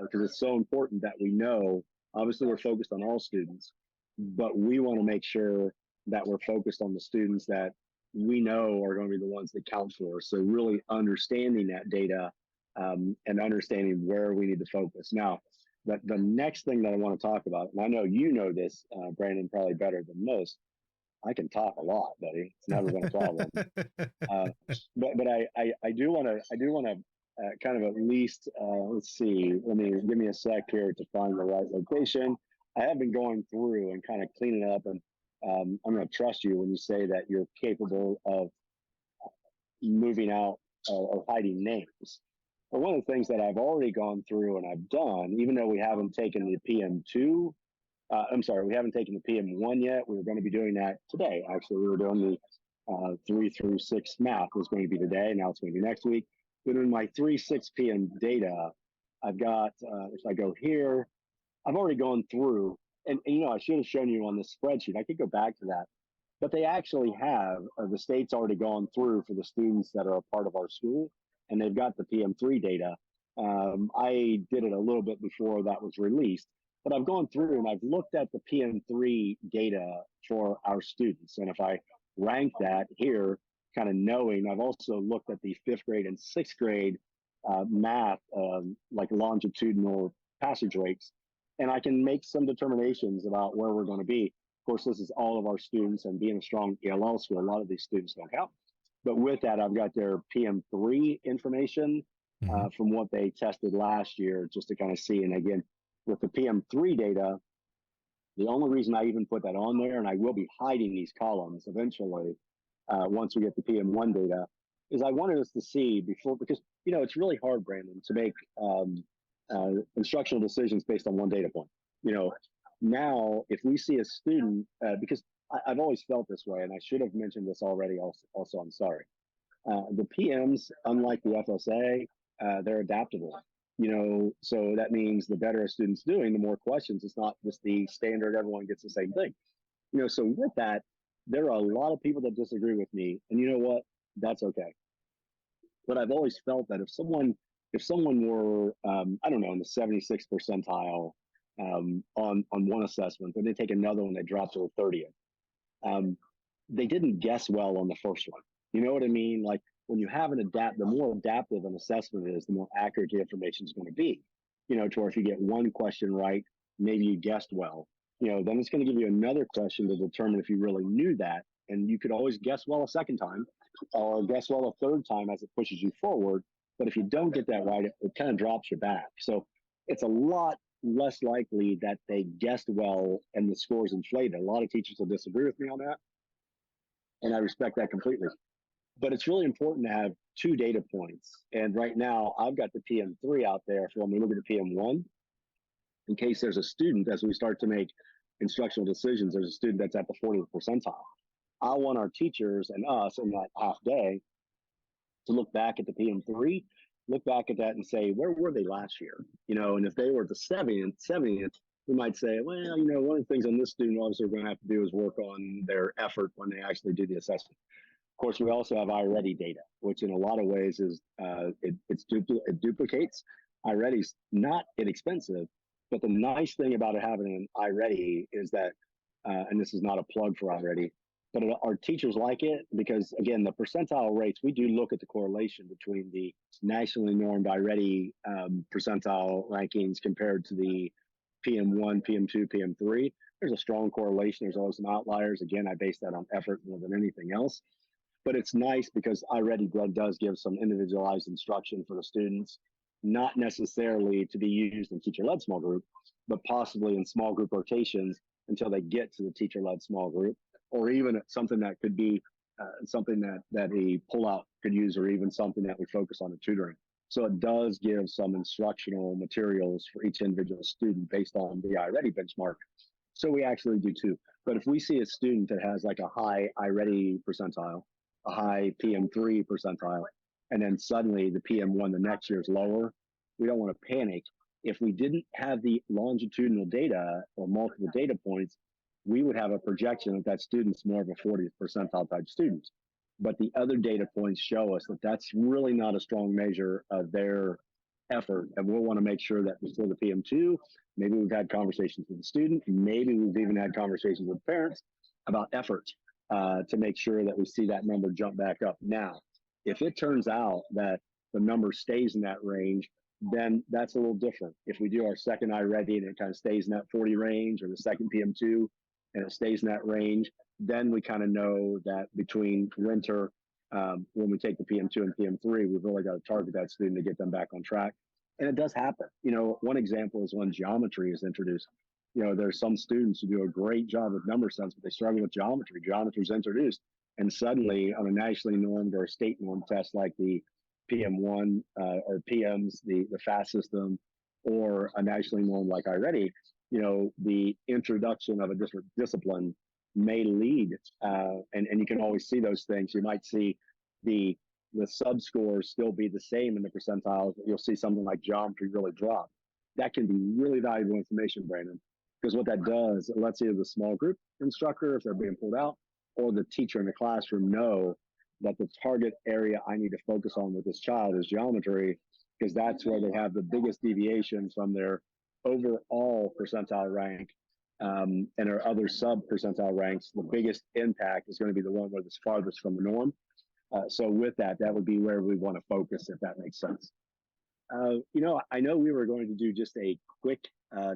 because it's so important that we know, obviously we're focused on all students, but we want to make sure that we're focused on the students that we know are going to be the ones that count for us. So really understanding that data and understanding where we need to focus. Now, the next thing that I want to talk about, and I know you know this, Brandon, probably better than most. I can talk a lot, buddy. It's never been a problem. But I do want to kind of at least let's see. Give me a sec here to find the right location. I have been going through and kind of cleaning up, and I'm going to trust you when you say that you're capable of moving out or hiding names. But one of the things that I've already gone through and I've done, even though we haven't taken the PM2, we haven't taken the PM1 yet. We were going to be doing that today. Actually, we were doing the 3 through 6 math was going to be today. Now it's going to be next week. But in my 3-6 PM data, I've got, if I go here, I've already gone through, and I should have shown you on this spreadsheet. I could go back to that. But they actually have, the state's already gone through for the students that are a part of our school, and they've got the PM3 data. I did it a little bit before that was released, but I've gone through and I've looked at the PM3 data for our students. And if I rank that here, kind of knowing, I've also looked at the 5th grade and 6th grade math, like longitudinal passage rates, and I can make some determinations about where we're going to be. Of course, this is all of our students, and being a strong ELL school, a lot of these students don't count. But with that, I've got their PM3 information from what they tested last year, just to kind of see. And again, with the PM3 data, the only reason I even put that on there, and I will be hiding these columns eventually once we get the PM1 data, is I wanted us to see before, because, it's really hard, Brandon, to make instructional decisions based on one data point. Now, if we see a student, because I've always felt this way, and I should have mentioned this already also, I'm sorry. The PMs, unlike the FSA, they're adaptable. So that means the better a student's doing, the more questions. It's not just the standard, everyone gets the same thing. So with that, there are a lot of people that disagree with me, and you know what? That's okay. But I've always felt that if someone were, I don't know, in the 76th percentile on one assessment, but they take another one, they drop to the 30th. They didn't guess well on the first one. You know what I mean? Like when you have the more adaptive an assessment is, the more accurate the information is going to be. To where if you get one question right, maybe you guessed well. Then it's going to give you another question to determine if you really knew that. And you could always guess well a second time or guess well a third time as it pushes you forward. But if you don't get that right, it kind of drops you back. So it's a lot less likely that they guessed well and the scores inflated. A lot of teachers will disagree with me on that, and I respect that completely. But it's really important to have two data points. And right now, I've got the PM3 out there for when we look at the PM1, in case there's a student, as we start to make instructional decisions, there's a student that's at the 40th percentile. I want our teachers and us in that half day to look back at the PM3, look back at that and say, where were they last year? And if they were at the 70th, we might say, well, one of the things on this student obviously we're going to have to do is work on their effort when they actually do the assessment. Of course, we also have iReady data, which in a lot of ways is it duplicates. iReady's not inexpensive, but the nice thing about it having an iReady is that, and this is not a plug for iReady, but our teachers like it because, again, the percentile rates, we do look at the correlation between the nationally normed iReady percentile rankings compared to the PM1, PM2, PM3. There's a strong correlation. There's always some outliers. Again, I base that on effort more than anything else. But it's nice because iReady does give some individualized instruction for the students, not necessarily to be used in teacher-led small group, but possibly in small group rotations until they get to the teacher-led small group, or even something that could be something that a pullout could use, or even something that we focus on in tutoring. So it does give some instructional materials for each individual student based on the iReady benchmark. So we actually do too. But if we see a student that has like a high iReady percentile, a high PM3 percentile, and then suddenly the PM1 the next year is lower, we don't want to panic. If we didn't have the longitudinal data or multiple data points, we would have a projection that that student's more of a 40th percentile type student. But the other data points show us that that's really not a strong measure of their effort. And we'll want to make sure that before the PM2, maybe we've had conversations with the student, maybe we've even had conversations with parents about effort to make sure that we see that number jump back up. Now, if it turns out that the number stays in that range, then that's a little different. If we do our second iReady and it kind of stays in that 40 range, or the second PM2 and it stays in that range, then we kind of know that between winter, when we take the PM2 and PM3, we've really got to target that student to get them back on track. And it does happen. One example is when geometry is introduced. There's some students who do a great job with number sense, but they struggle with geometry. Geometry is introduced, and suddenly on a nationally normed or a state normed test like the PM1 or PMs, the FAST system, or a nationally normed like iReady, the introduction of a different discipline may lead, and you can always see those things. You might see the sub scores still be the same in the percentiles, but you'll see something like geometry really drop. That can be really valuable information, Brandon, because what that does, it lets either the small group instructor, if they're being pulled out, or the teacher in the classroom know that the target area I need to focus on with this child is geometry, because that's where they have the biggest deviation from their overall percentile rank and our other sub percentile ranks. The biggest impact is going to be the one where it's farthest from the norm. So with that would be where we want to focus, if that makes sense. I know we were going to do just a quick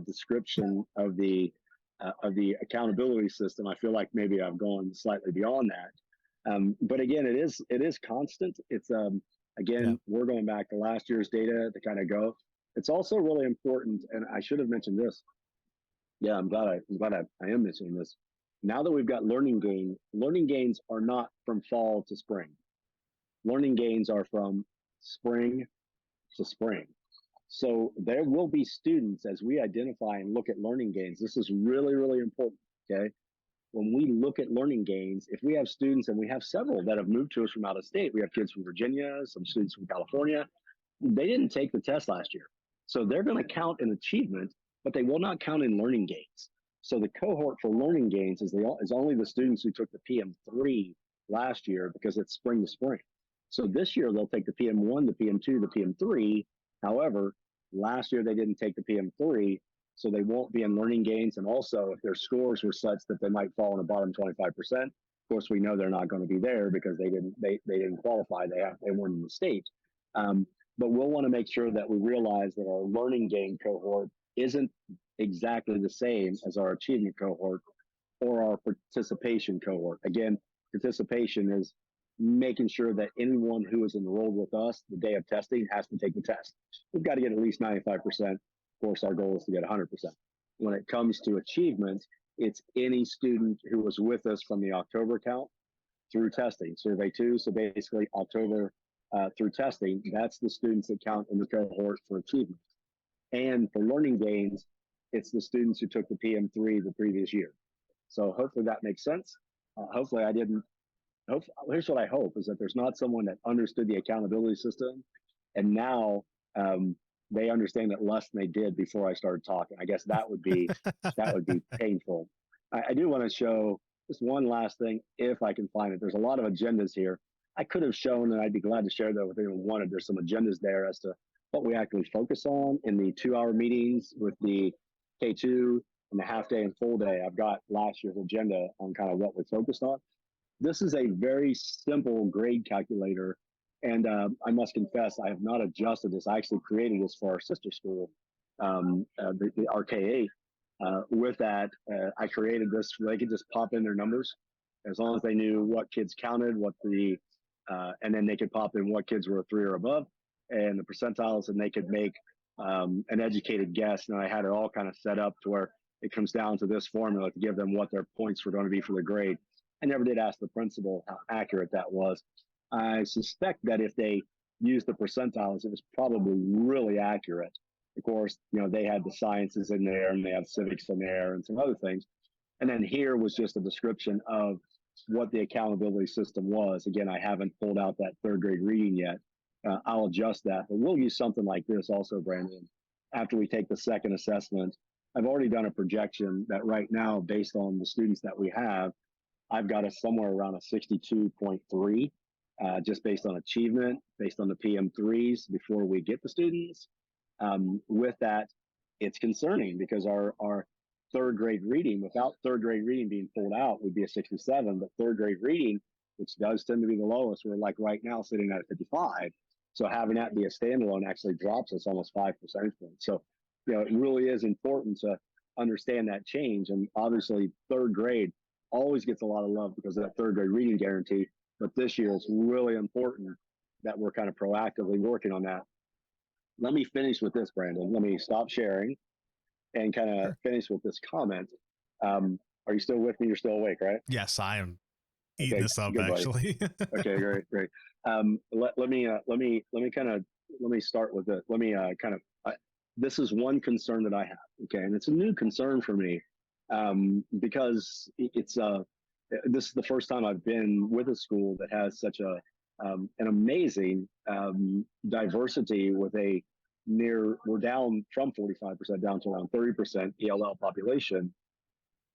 description of the accountability system. I feel like maybe I've gone slightly beyond that. But again, it is constant. It's again, we're going back to last year's data to kind of go. It's also really important, and I should have mentioned this. Yeah, I'm glad I am mentioning this. Now that we've got learning gains are not from fall to spring. Learning gains are from spring to spring. So there will be students, as we identify and look at learning gains. This is really, really important, okay? When we look at learning gains, if we have students, and we have several that have moved to us from out of state, we have kids from Virginia, some students from California, they didn't take the test last year. So they're going to count in achievement, but they will not count in learning gains. So the cohort for learning gains is only the students who took the PM3 last year, because it's spring to spring. So this year they'll take the PM1, the PM2, the PM3. However, last year they didn't take the PM3, so they won't be in learning gains. And also, if their scores were such that they might fall in the bottom 25%, of course we know they're not going to be there because they didn't qualify. They weren't in the state. But we'll want to make sure that we realize that our learning gain cohort isn't exactly the same as our achievement cohort or our participation cohort. Again, participation is making sure that anyone who is enrolled with us the day of testing has to take the test. We've got to get at least 95%. Of course, our goal is to get 100%. When it comes to achievement, it's any student who was with us from the October count through testing, survey 2. So basically, October through testing, that's the students that count in the cohort for achievement. And for learning gains, it's the students who took the PM3 the previous year. So hopefully that makes sense. Hopefully I didn't. Here's what I hope is that there's not someone that understood the accountability system and now they understand it less than they did before I started talking. I guess that would be painful. I do want to show just one last thing if I can find it. There's a lot of agendas here. I could have shown, and I'd be glad to share that with anyone who wanted. There's some agendas there as to what we actually focus on in the 2-hour meetings with the K2 and the half day and full day. I've got last year's agenda on kind of what we focused on. This is a very simple grade calculator. And I must confess, I have not adjusted this. I actually created this for our sister school, the RK8. With that, I created this where they could just pop in their numbers as long as they knew what kids counted, and then they could pop in what kids were 3 or above and the percentiles, and they could make an educated guess. And I had it all kind of set up to where it comes down to this formula to give them what their points were going to be for the grade. I never did ask the principal how accurate that was. I suspect that if they used the percentiles, it was probably really accurate. Of course, they had the sciences in there and they have civics in there and some other things. And then here was just a description of what the accountability system was. Again, I haven't pulled out that 3rd grade reading yet. I'll adjust that, but we'll use something like this also, Brandon. After we take the second assessment, I've already done a projection that right now, based on the students that we have, I've got us somewhere around a 62.3, just based on achievement, based on the PM3s before we get the students. With that, it's concerning because our 3rd grade reading, without 3rd grade reading being pulled out, would be a 67, but 3rd grade reading, which does tend to be the lowest, we're like right now sitting at a 55. So having that be a standalone actually drops us almost 5 percentage points. So, it really is important to understand that change. And obviously 3rd grade always gets a lot of love because of that 3rd grade reading guarantee. But this year it's really important that we're kind of proactively working on that. Let me finish with this, Brandon. Let me stop sharing and kind of finish with this comment. Are you still with me? You're still awake, right? Yes, I am eating this up, actually. Okay, great. Let me start with it. Let me this is one concern that I have. Okay, and it's a new concern for me because it's this is the first time I've been with a school that has such an amazing diversity with we're down from 45% down to around 30% ELL population.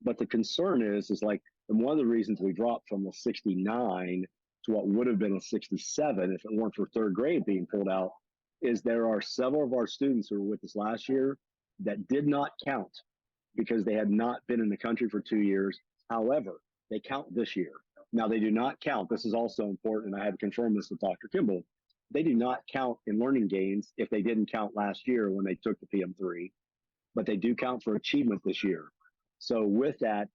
But the concern is like, and one of the reasons we dropped from the 69 to what would have been a 67 if it weren't for 3rd grade being pulled out, is there are several of our students who were with us last year that did not count because they had not been in the country for 2 years. However, they count this year. Now, they do not count. This is also important. I had to confirm this with Dr. Kimball. They do not count in learning gains if they didn't count last year when they took the PM3, but they do count for achievement this year. So with that,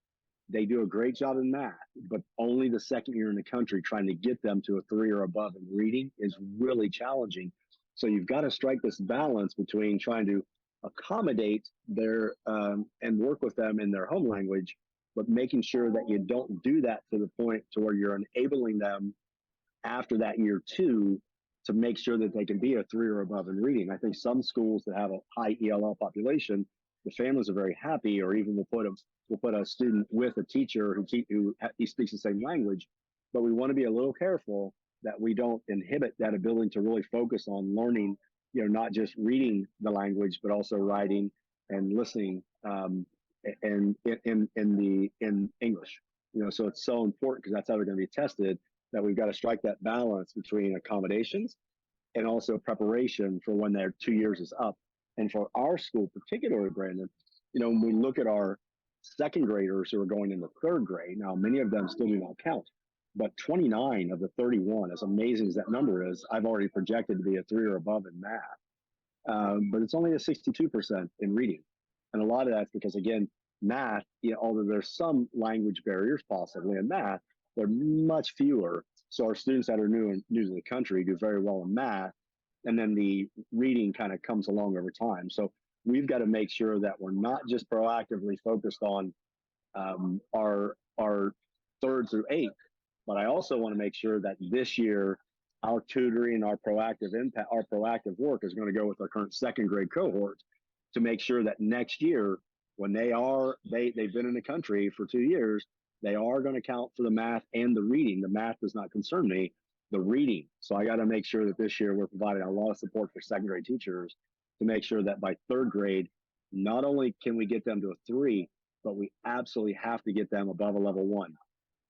they do a great job in math, but only the 2nd year in the country trying to get them to a 3 or above in reading is really challenging. So you've got to strike this balance between trying to accommodate their and work with them in their home language, but making sure that you don't do that to the point to where you're enabling them after that year 2 to make sure that they can be a 3 or above in reading. I think some schools that have a high ELL population, the families are very happy, or even we'll put a student with a teacher who speaks the same language, but we want to be a little careful that we don't inhibit that ability to really focus on learning, not just reading the language, but also writing and listening in English. So it's so important because that's how they're going to be tested, that we've got to strike that balance between accommodations and also preparation for when their 2 years is up. And for our school, particularly, Brandon, when we look at our 2nd graders who are going into 3rd grade, now many of them still do not count, but 29 of the 31, as amazing as that number is, I've already projected to be a 3 or above in math. But it's only a 62% in reading. And a lot of that's because, again, math, although there's some language barriers possibly in math, they're much fewer. So our students that are new to the country do very well in math, and then the reading kind of comes along over time. So we've got to make sure that we're not just proactively focused on our third through eighth, but I also want to make sure that this year our tutoring, our proactive work is going to go with our current second grade cohort to make sure that next year, when they've been in the country for 2 years, they are going to count for the math and the reading. The math does not concern me, the reading. So I got to make sure that this year we're providing a lot of support for second grade teachers to make sure that by third grade, not only can we get them to a 3, but we absolutely have to get them above a level 1.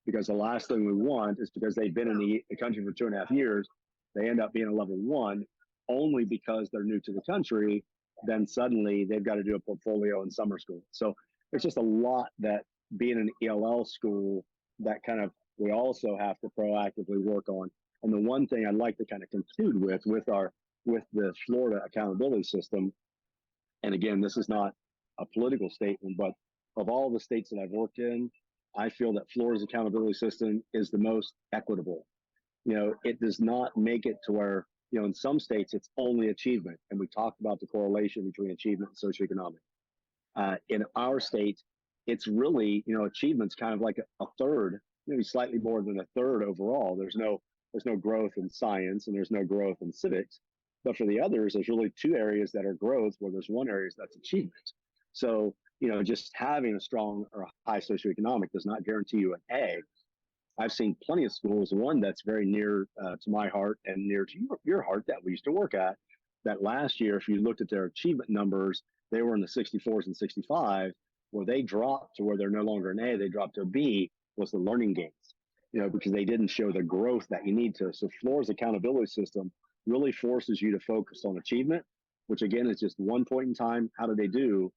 Because the last thing we want is, because they've been in the country for 2.5 years, they end up being a level 1 only because they're new to the country. Then suddenly they've got to do a portfolio in summer school. So there's just a lot that, being an ELL school, that kind of we also have to proactively work on. And the one thing I'd like to kind of conclude with the Florida accountability system, and again, this is not a political statement, but of all the states that I've worked in, I feel that Florida's accountability system is the most equitable. It does not make it to where, in some states it's only achievement. And we talked about the correlation between achievement and socioeconomic. In our state, it's really, achievement's kind of like a third, maybe slightly more than a third overall. There's no growth in science and there's no growth in civics. But for the others, there's really 2 areas that are growth, where there's 1 area that's achievement. So, just having a strong or a high socioeconomic does not guarantee you an A. I've seen plenty of schools, one that's very near to my heart and near to your heart that we used to work at, that last year, if you looked at their achievement numbers, they were in the 64s and 65, where they dropped to where they're no longer an A, they dropped to a B, was the learning gains, because they didn't show the growth that you need to. So Florida's accountability system really forces you to focus on achievement, which again is just one point in time. How did they do?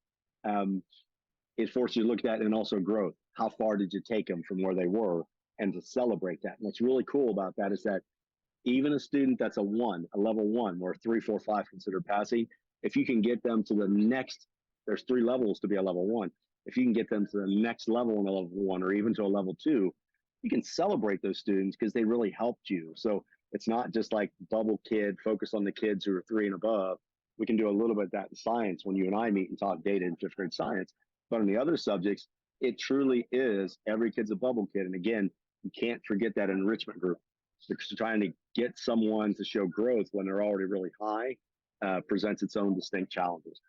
It forces you to look at that, and also growth. How far did you take them from where they were, and to celebrate that? And what's really cool about that is that even a student that's a level 1, where 3, 4, 5 considered passing, if you can get them to the next, there's 3 levels to be a level 1. If you can get them to the next level in a level 1, or even to a level 2, you can celebrate those students because they really helped you. So it's not just like bubble kid, focus on the kids who are 3 and above. We can do a little bit of that in science when you and I meet and talk data in 5th grade science. But on the other subjects, it truly is every kid's a bubble kid. And again, you can't forget that enrichment group, because trying to get someone to show growth when they're already really high presents its own distinct challenges.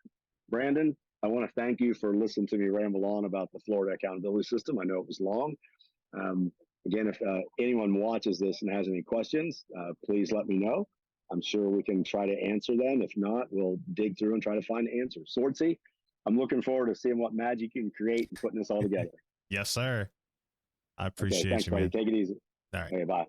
Brandon, I want to thank you for listening to me ramble on about the Florida accountability system. I know it was long. Again, if anyone watches this and has any questions, please let me know. I'm sure we can try to answer them. If not, we'll dig through and try to find answers. Swordsy, I'm looking forward to seeing what magic you can create and putting this all together. Yes, sir. I appreciate thanks, you, buddy. man. Take it easy. All right. Okay, bye.